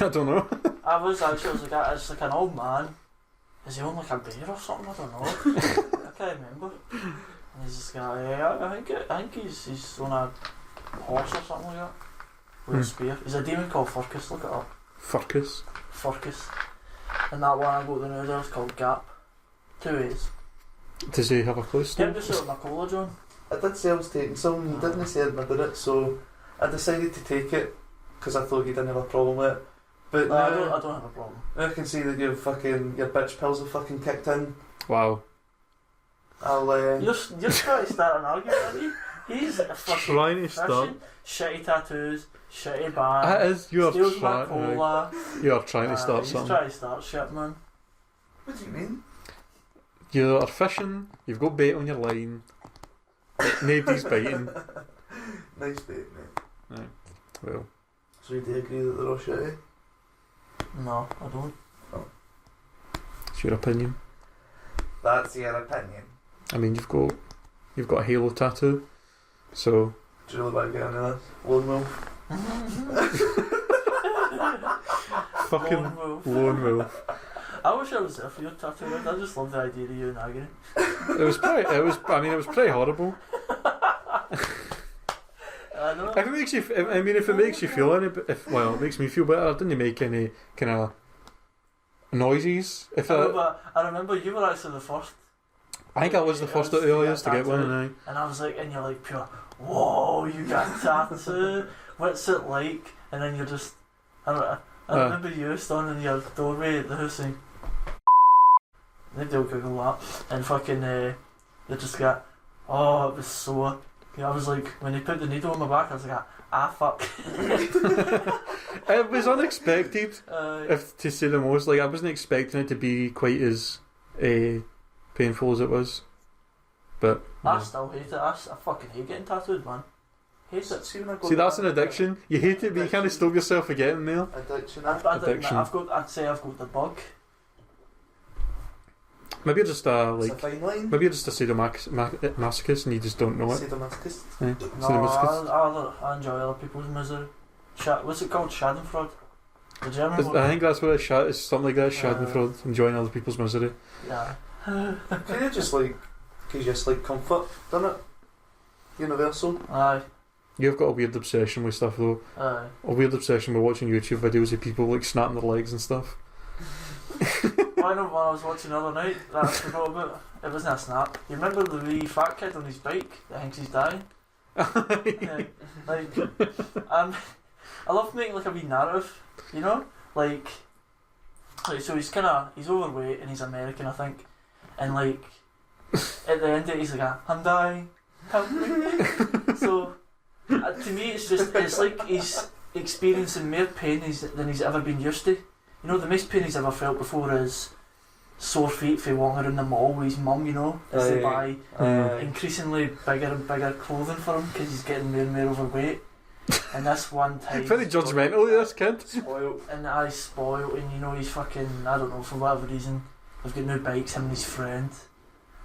I don't know. I was like, it's like an old man. Is he on like a bear or something? I don't know. I can't remember. And he's just got, I think he's on a horse or something like that. With a spear. He's a demon called Furcus, look it up. Furcus. And that one I got the new is called Gap. 2 A's. Does he have a clue still? Get just out of my cola, John. I did say I was taking some, you didn't say anything about it, so I decided to take it because I thought you didn't have a problem with it. But I now don't have a problem. I can see that your bitch pills have fucking kicked in. Wow. I'll You're trying to start an argument, aren't you? He's a fucking Trying to start. shitty tattoos, shitty band. That is, you are steals my trying. cola. You are trying to start He's something. trying to start shit, man. What do you mean? you are fishing, you've got bait on your line, nobody's biting. Nice bait, mate. Right. Well, So you do agree that they're all shitty? No, I don't. it's your opinion. That's your opinion. I mean, you've got a halo tattoo, so Do you really want to get into this? Lone Wolf? fucking Lone wolf. lone wolf. I wish I was there for your tattoo. I just love the idea of you in agony. It was pretty horrible. I know. If it makes you, if it makes you feel any, it makes me feel better. I didn't make any kind of noises. I remember you were actually the first. I think I was the first out of all years to get one, and And I was like, and you're like pure, whoa, you got a tattoo. What's it like? And then you're just, I remember you standing in your doorway at the house saying, maybe I'll Google that. And fucking, they just got, oh, it was sore. I was like, when they put the needle on my back, I was like, fuck. It was unexpected. If to say the most, like I wasn't expecting it to be quite as painful as it was. But I still hate it. I fucking hate getting tattooed, man. Hate it. See, that's an addiction. You hate it, but you can't stop yourself from getting there. Addiction. Addiction. I'd say I've got the bug. Maybe you're just It's a fine line. maybe you're just a sadomasochist and you just don't know it. Sadomasochist. Yeah. No, Sadomasochist. I enjoy other people's misery. What's it called? Schadenfreude? The German word? I think that's what it's something like that. Schadenfreude, enjoying other people's misery. Yeah. Kind of just like, because you just like comfort, doesn't it? Universal. Aye. You've got a weird obsession with stuff though. Aye. A weird obsession with watching YouTube videos of people like snapping their legs and stuff. I know what I was watching the other night that I forgot about. It wasn't a snap. You remember the wee fat kid on his bike that thinks he's dying? Yeah. Like, I love making like a wee narrative, you know? Like so he's overweight and he's American, I think. And like, at the end of it, he's like, I'm dying, help me. So, to me, it's like he's experiencing more pain than he's ever been used to. You know, the most pain he's ever felt before is sore feet for walking around the mall with his mum, you know, as they buy increasingly bigger and bigger clothing for him because he's getting more and more overweight. And this one time... Very judgmental, this kid. Spoiled. And I spoiled, and you know, he's fucking, I don't know, for whatever reason, they've got new bikes, him and his friend,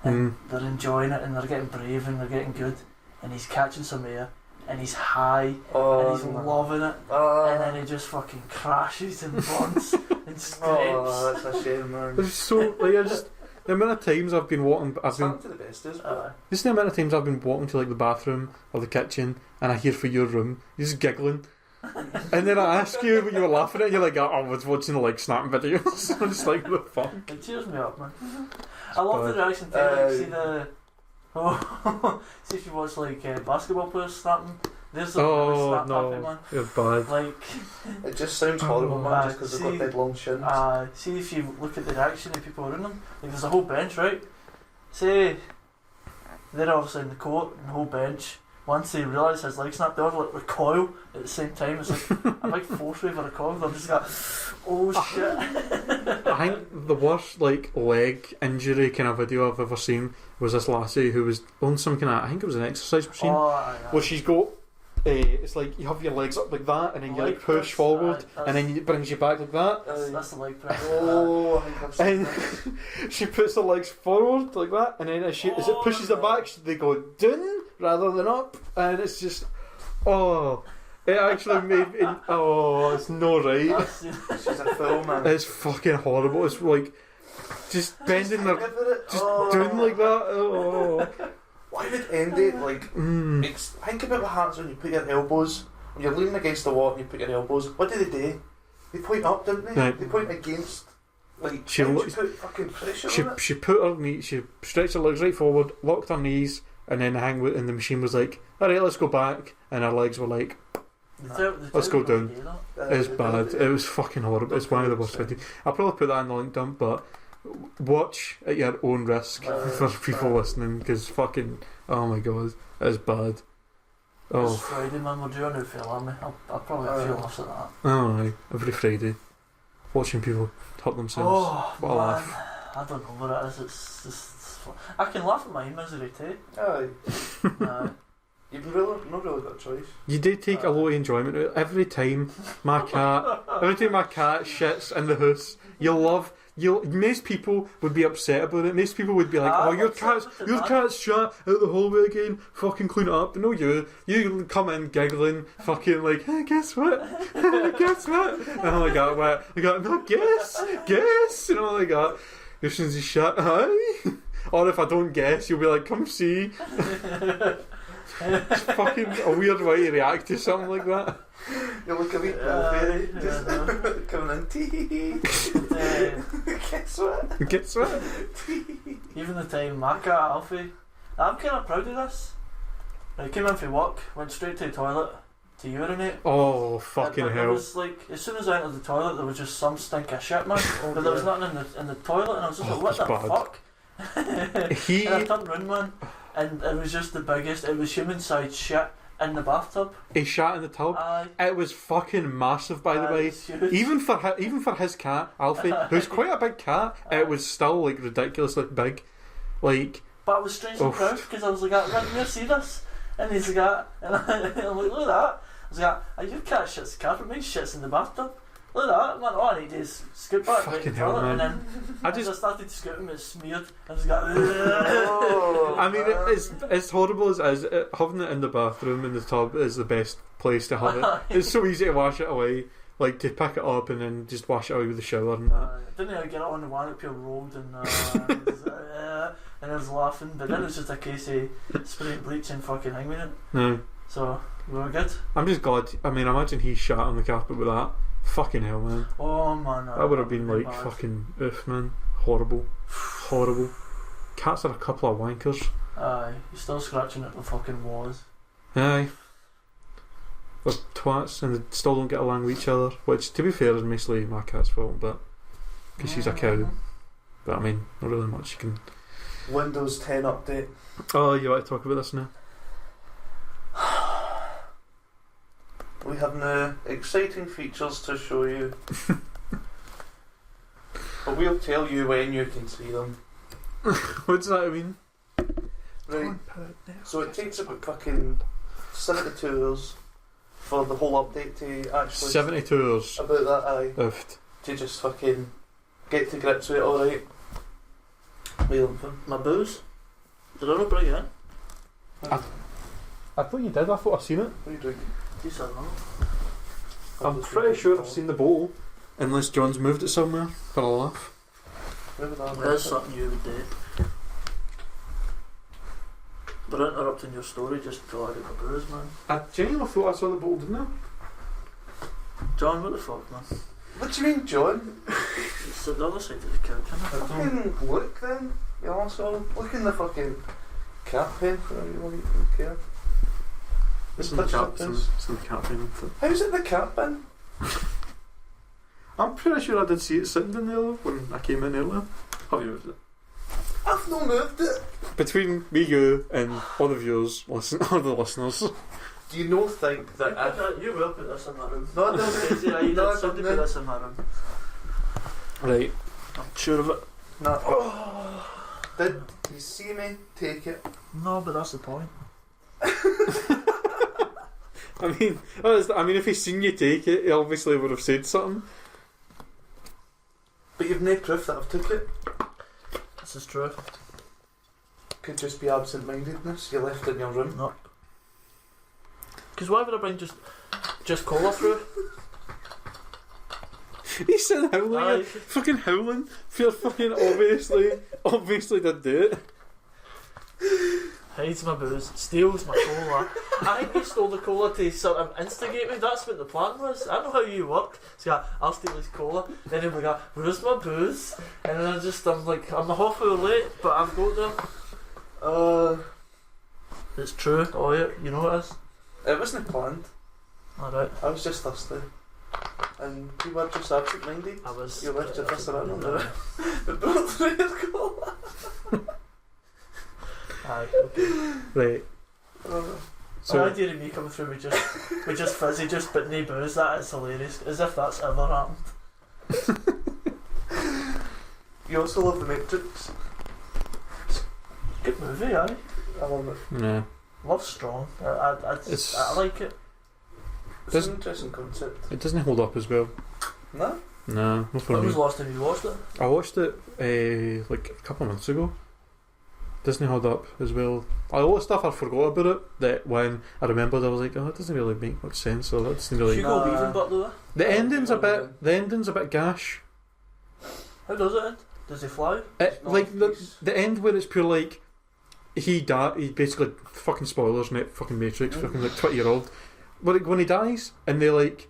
and they're enjoying it, and they're getting brave, and they're getting good, and he's catching some air, and he's high, and he's loving it, and then he just fucking crashes and burns and scrapes. Oh, that's a shame, man. It's so like the amount of times I've been walking, To the best is, just the amount of times I've been walking to like the bathroom or the kitchen, and I hear for your room, you're just giggling, and then I ask you what you were laughing at, and you're like, oh, I was watching the like snapping videos. I'm just like, what the fuck? It cheers me up, man. I love the reaction to like, see the. See if you watch like basketball players snapping. There's the snap happy, man. You're bad. Like, it just sounds horrible, man, just because they've got dead long shins. see if you look at the reaction of people around them. Like, there's a whole bench, right? Say they're obviously in the court and the whole bench. Once they realise his leg snapped, they all like recoil at the same time. It's like a big force wave of recoil. They're just like, oh shit. I think the worst like leg injury kind of video I've ever seen was this lassie who was on some kind of, I think it was an exercise machine, where she's got it's like you have your legs up like that, and then you like push forward, and then it brings you back like that. That's the leg press. Oh, I think I've seen and she puts her legs forward like that, and then as it pushes it back, they go down rather than up, and it's just it actually made me, it's no right. She's a film, man. It's fucking horrible. It's like just bending their doing like that. Why would end it like? Think about what happens when you put your elbows, when you're leaning against the wall and you put your elbows. What do? They point up, don't they? Right. They point against. Like she put fucking pressure on it. She put her knee. She stretched her legs right forward, locked her knees, and then and the machine was like, "All right, let's go back," and her legs were like, "Let's go down." It's bad. It was fucking horrible. It's one of the worst videos. I'll probably put that in the link dump, but watch at your own risk for people listening, because fucking, oh my god, it's bad. It's Friday, man, we're doing a new film, aren't we? I'll probably feel lost at that. Oh, aye, every Friday, watching people hurt themselves. Oh, what a man. laugh. I don't know what it is. It's just I can laugh at my misery too. Aye. You've not really got a choice. You do take a lot of enjoyment out of it. Every time my cat shits in the house, most people would be upset about it. Most people would be like, "Oh, your cat's shit out the hallway again. Fucking clean it up." But no, you come in giggling, fucking like, "Hey, guess what? Guess what?" And I'm like, "What?" I got no guess, and all like that. As soon as you shut, aye. Or if I don't guess, you'll be like, "Come see." It's fucking a weird way to react to something like that. You're like a wee fairy, just coming in. Tee. Guess what? Guess what? Even the time my cat Alfie, I'm kind of proud of this. He came in for work, went straight to the toilet to urinate. Oh, fucking hell. It was like, as soon as I entered the toilet, there was just some stink of shit, man. But there was nothing in the toilet, and I was just like, what the fuck? And I turned round, man, and it was just the biggest, it was human-sized shit in the bathtub. He shat in the tub. It was fucking massive, by the way. Even for his cat, Alfie, who's quite a big cat, it was still like ridiculously big. Like, but I was strangely proud because I was like, "Right, you see this?" And he's like, and I'm like, "Look at that!" I was like, "Your cat shits the carpet, mine shits in the bathtub." Look at that, man. All I need is scoot back right in front, and then I started to scoot him, it smeared. I was like, I mean, it's horrible as having it in the bathroom in the tub is the best place to have it. It's so easy to wash it away, like to pick it up and then just wash it away with the shower and that. Didn't I get it on the one, it pure rolled and and I was laughing, but then it was just a case of spraying bleach and fucking hanging it. No. So we were good. I'm just glad. I mean, imagine he shat on the carpet with that. Fucking hell, man. Oh man, that would have been like bad. Fucking oof, man. Horrible. Cats are a couple of wankers. Aye, you're still scratching at the fucking walls. Aye. They're twats and they still don't get along with each other, which to be fair is mostly my cat's fault, but because she's a cow. But I mean, not really much you can. Windows 10 update. Oh, you want to talk about this now? We have now exciting features to show you. But we'll tell you when you can see them. What does that mean? Right. So it takes about fucking 72 hours for the whole update to actually. 72 hours. About that, aye. Oofed. To just fucking get to grips with it, alright. My booze? Did I not bring it in? I thought you did, I thought I'd seen it. What are you doing? I'm pretty sure I've seen the bottle, unless John's moved it somewhere for a laugh. There's something you would do. They're interrupting your story just to I get my booze, man. I genuinely thought I saw the bottle, didn't I? John, what the fuck, man? What do you mean, John? It's the other side of the couch, isn't it? Fucking look then, you also look in the fucking cat pen for everyone you don't care. It's in the cat bin. How's it the cat bin? I'm pretty sure I did see it sitting in there when I came in earlier. Have you moved it? I've not moved it. Between me, you, and all the viewers, all the listeners. Do you not think that you will put this in my room? No, no, somebody put this in my room. Right. I'm sure of it. No. Did you see me take it? No, but that's the point. I mean, if he's seen you take it, he obviously would have said something. But you've no proof that I've took it. This is true. Could just be absent-mindedness. You left it in your room. No. Because why would I bring just cola through? He's still howling. Fucking howling. Feel fucking obviously did do it. Hides my booze, steals my cola. I think he stole the cola to sort of instigate me. That's what the plan was. I know how you work. So yeah, I'll steal his cola. Then he'll be like, "Where's my booze?" And then I'm like, I'm a half hour late, but I've got them. It's true. Oh yeah, you know it is. It wasn't planned. Alright. I was just thirsty. And you were just absent-minded. I was. You left your thirsty around there. But don't throw your cola. Aye, okay. Right. So the idea of me coming through with just fizzy, just but no booze, that is hilarious. As if that's ever happened. You also love The Matrix. Good movie, aye. I love it. Yeah. Love's strong. I like it. It's an interesting concept. It doesn't hold up as well. No? No, not for When me. was the last time you watched it? I watched it like a couple of months ago. Doesn't hold up as well. A lot of stuff I forgot about it. That when I remembered, I was like, oh, it doesn't really make much sense. Or that doesn't really. Hugo Weaving Butler. The ending's a bit. The ending's a bit gash. How does it end? Does he fly? Like the end where it's pure like he died. He basically fucking spoilers, mate. Fucking Matrix. Fucking like 20-year-old. But like, when he dies and they like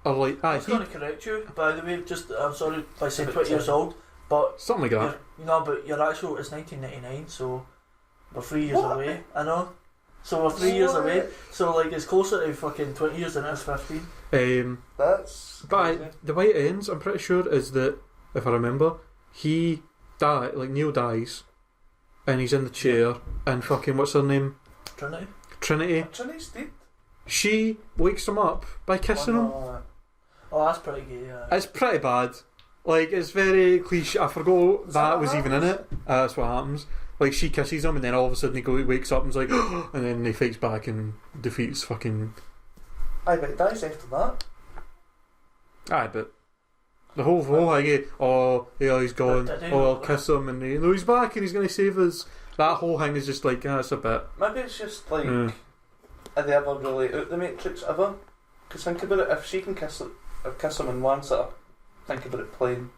are like, I was going to correct you, by the way. Just I'm sorry by saying 20 years old, but something like that. No, but your actual it's 1999, so we're 3 years What? away. I know. So we're 3 years away. So like it's closer to fucking 20 years than it is 15. That's. But the way it ends, I'm pretty sure, is that if I remember, he Neil dies, and he's in the chair, and fucking what's her name? Trinity. Trinity's dead. She wakes him up by kissing him. Oh, that's pretty gay. Yeah. It's pretty bad. Like, it's very cliche. I forgot that was even in it. That's what happens. Like, she kisses him, and then all of a sudden he wakes up and's like, and then he fights back and defeats fucking. Aye, but he dies after that. Aye, but the whole thing, oh yeah, he's gone. Oh, I'll kiss him, and no, he's back, and he's going to save us. That whole thing is just like, it's a bit. Maybe it's just like, are they ever really out the Matrix ever? Because think about it, if she can kiss him in one sort of, think about it plain,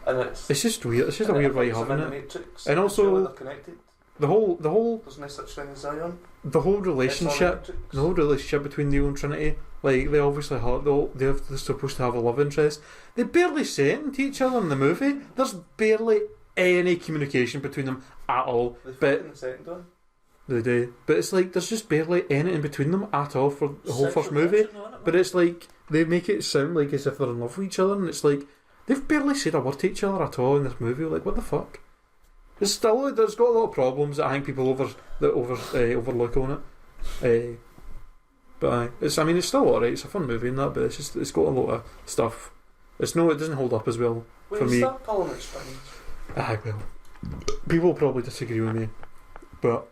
and it's just weird. It's just a weird way of having it. Matrix, and also they're connected. The whole there's no such thing as Zion. The whole relationship between Neo and Trinity, like they obviously they're supposed to have a love interest. They barely say it to each other in the movie. There's barely any communication between them at all. They but in the second one. They do, but it's like there's just barely anything between them at all for the whole first movie. But it's like they make it sound like as if they're in love with each other, and it's like they've barely said a word to each other at all in this movie. Like, what the fuck? There's got a lot of problems that I think people overlook on it. But it's still alright. It's a fun movie and that, but it's got a lot of stuff. It doesn't hold up as well for me. Start pulling its strings. Aye, well, people will probably disagree with me, but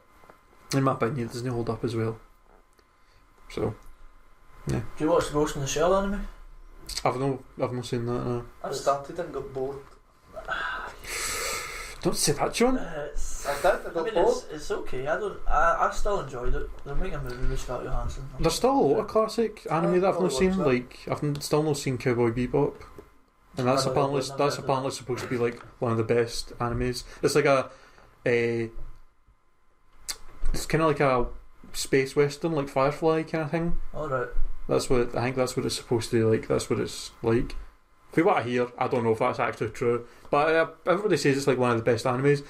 in my opinion, it doesn't hold up as well. So, yeah. Do you watch the Ghost in the Shell anime? I've not seen that. No. I started and got bored. Don't say that, John. It's okay. I still enjoyed it. They're making a movie with Scott Johansson. There's still a lot of classic anime that I've not seen. Like, I've still not seen Cowboy Bebop, and that's apparently supposed to be like one of the best animes. It's like it's kind of like a space western, like Firefly kind of thing. Alright. I think that's what it's supposed to be like. That's what it's like. For what I hear, I don't know if that's actually true, but everybody says it's like one of the best animes,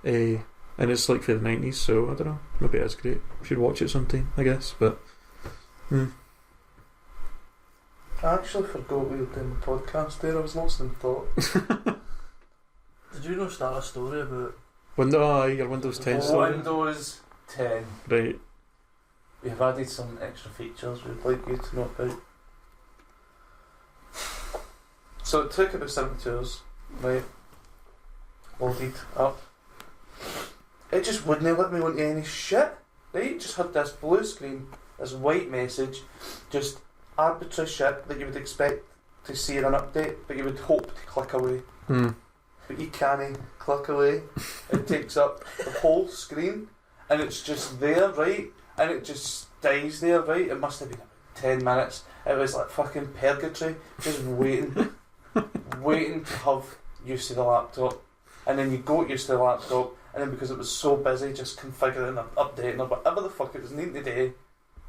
and it's like for the 90s, so I don't know. Maybe it's great. Should watch it sometime, I guess. But I actually forgot we were doing the podcast there. I was lost in thought. Did you not start a story about your Windows 10 story? Windows 10. Right. We have added some extra features we'd like you to know about. So it took about 72 hours, right? Loaded up. It just wouldn't let me onto any shit, right? It just had this blue screen, this white message, just arbitrary shit that you would expect to see in an update, but you would hope to click away. But you can't click away. It takes up the whole screen, and it's just there, right? And it just stays there, right? It must have been about 10 minutes. It was like fucking purgatory, just waiting. Waiting to have use of the laptop, and then you got used to the laptop, and then because it was so busy just configuring and updating or whatever the fuck it was needing to do,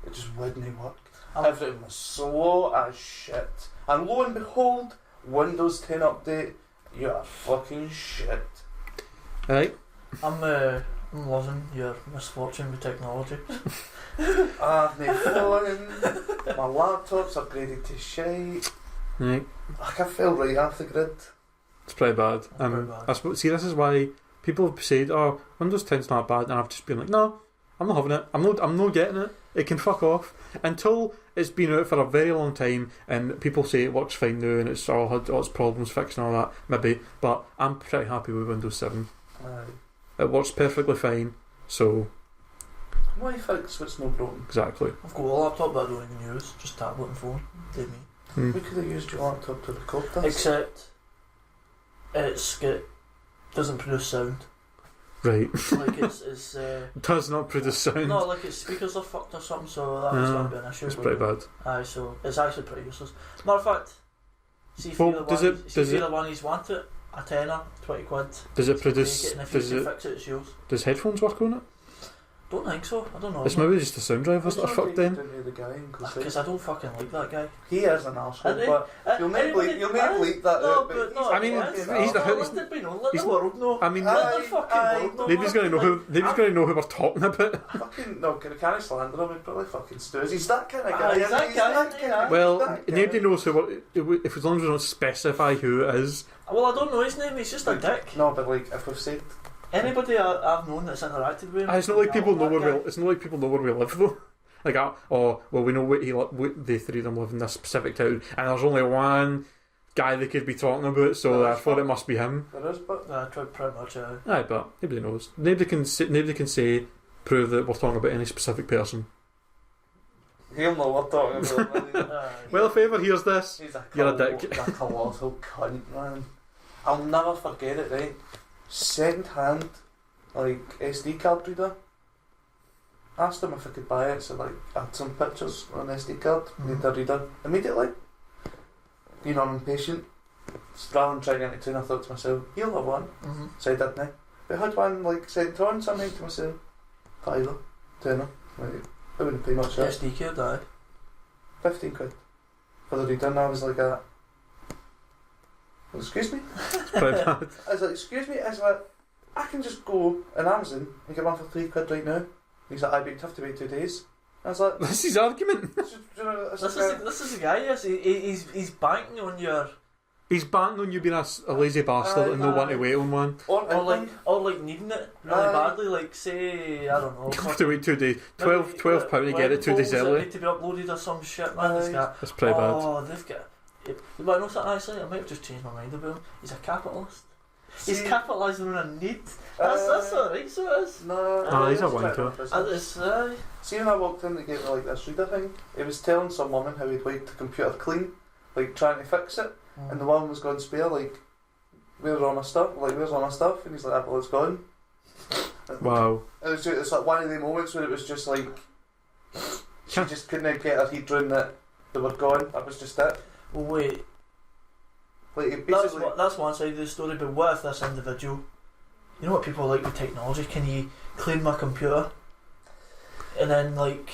it just wouldn't work. Everything was slow as shit, and lo and behold, Windows 10 update, you are fucking shit. Right. I'm loving your misfortune with technology. I've made fun. My laptop's upgraded to shite. Right. I fell right off the grid. It's pretty bad. I suppose, see, this is why people have said, "Oh, Windows 10's not bad," and I've just been like, "No, I'm not having it. I'm not getting it. It can fuck off until it's been out for a very long time and people say it works fine now and it's all had all its problems fixed and all that. Maybe, but I'm pretty happy with Windows 7. It works perfectly fine. So why fix what's not broken? exactly. I've got a laptop that I don't even use, just tablet and phone. Take me. We could have used your laptop to record this. Except doesn't produce sound. Right. Like it's Does not produce sound. no, like its speakers are fucked or something, so that was going to be an issue. It's pretty bad. Aye, so it's actually pretty useless. Matter of fact, see if Well, you're the one who's want it, a tenner, 20 quid. Does it produce? Take it, and if you can fix it, it's yours. Does headphones work on it? Don't think so. I don't know. It's maybe just the sound drivers that are fucked then. Because I don't fucking like that guy. He is an arsehole, but you'll never bleep that no, out. but no, I mean, let he's the world know. I mean, let the fucking world know. nobody's going to know who. Nobody's going to know who we're talking about. Fucking no, can I slander him? He probably fucking stirs. He's that kind of guy. He's that guy. Well, nobody knows who. If as long as we don't specify who it is. Well, I don't know his name. He's just a dick. No, but like if we've said anybody I've known that's interacted with him. It's not like people know where we. It's not like people know where we live though. Like, well, we know the three of them live in this specific town, and there's only one guy they could be talking about, so therefore it must be him. There is, but pretty much. Aye, but nobody knows. Nobody can say prove that we're talking about any specific person. He'll know what we're talking about. Well, if he ever hears this, you're a dick. He's a colossal cunt, man. I'll never forget it, right? Second-hand, like, SD card reader. Asked him if I could buy it, so like, I had some pictures on SD card, need a reader immediately. You know, I'm impatient. Rather than trying to get two, I thought to myself, he'll have one. So I didn't. But I had one, like, sent on something to myself. £5, £10. Like, I wouldn't pay much for it. SD card, aye. 15 quid for the reader, and I was like, excuse me? Pretty bad. I was like, excuse me? I was like, I can just go on Amazon and get one for £3 right now. He's like, I'd have to wait 2 days. I was like, This is his argument. This is the guy, yes. He's banking on your... He's banking on you being a lazy bastard and no one to wait on one. Or like needing it really badly, like say, I don't know. You have to wait 2 days. £12 to get it 2 days early. Need to be uploaded or some shit, man. That's pretty bad. Oh, they've got... But I know something actually, I might have just changed my mind about him. He's a capitalist. He's capitalising on a need. That's alright, so it is. No, he's a wanker. See, when I walked in to get like this reader thing, he was telling some woman how he'd like the computer clean, like trying to fix it, and the woman was going spare, like, where's all my stuff? Like, where's all my stuff? And he's like, well, it's gone. Wow. It's like one of the moments where it was just like, she just couldn't get her head around that they were gone. That was just it. Well, wait. Like, that's one side of the story, but what if this individual, you know what people like with technology, can you clean my computer? And then, like,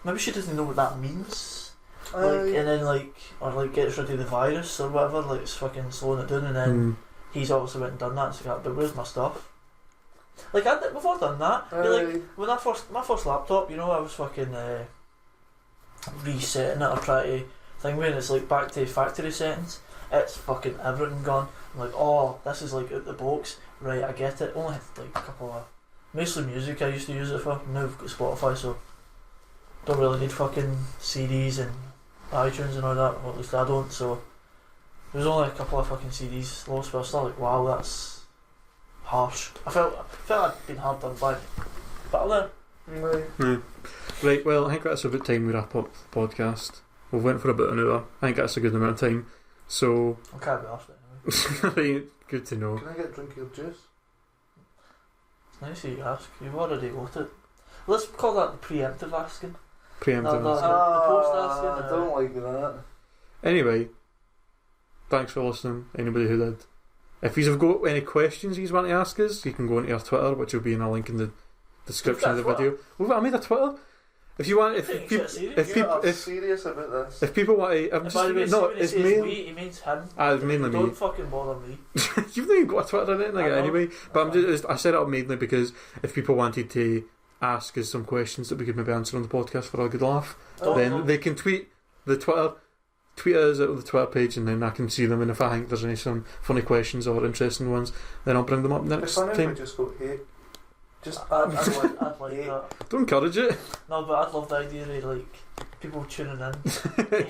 maybe she doesn't know what that means. And then, like, or like gets rid of the virus or whatever, like, it's fucking slowing it down, and then he's obviously went and done that, so like, but where's my stuff? Like, we've all done that. Like, when my first laptop, you know, I was fucking resetting it or trying to thing when it's like back to factory settings. It's fucking everything gone. I'm like, oh, this is like out the box. Right, I get it. Only had like a couple of... Mostly music I used to use it for. Now I've got Spotify, so... Don't really need fucking CDs and iTunes and all that. Well, at least I don't, so... There's only a couple of fucking CDs lost, but I was still like, wow, that's... harsh. I felt I'd been hard done by. But I learned. Right, well, I think that's about time we wrap up the podcast. We've went for about an hour. I think that's a good amount of time. So... I can't be arsed anyway. Good to know. Can I get a drink of your juice? It's nice of you to ask. You've already got it. Let's call that the preemptive asking. Preemptive asking. The post asking. I don't like that. Anyway, thanks for listening, anybody who did. If you've got any questions you want to ask us, you can go into our Twitter, which will be in a link in the description of the video. I made a Twitter. If you want, if serious about this. If people want to, it's me. He means him. It's mainly Don't me. fucking bother me. You've not even got a Twitter or anything anyway. But I set it up mainly because if people wanted to ask us some questions that we could maybe answer on the podcast for a good laugh, then they can tweet us out of the Twitter page, and then I can see them. And if I think there's any some funny questions or interesting ones, then I'll bring them up next time. We just go, hey. Just I'd like that. Don't encourage it. No, but I'd love the idea of like people tuning in.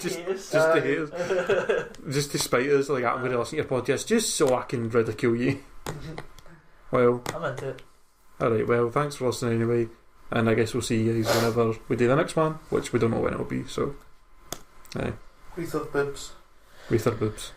just Hate us. to hate us. Just to spite us, like I'm going to listen to your podcast just so I can ridicule you. Well, I'm into it. alright, well, thanks for listening anyway. And I guess we'll see you guys whenever we do the next one, which we don't know when it'll be, so. Wreath of Bibs. Wreath of Boobs.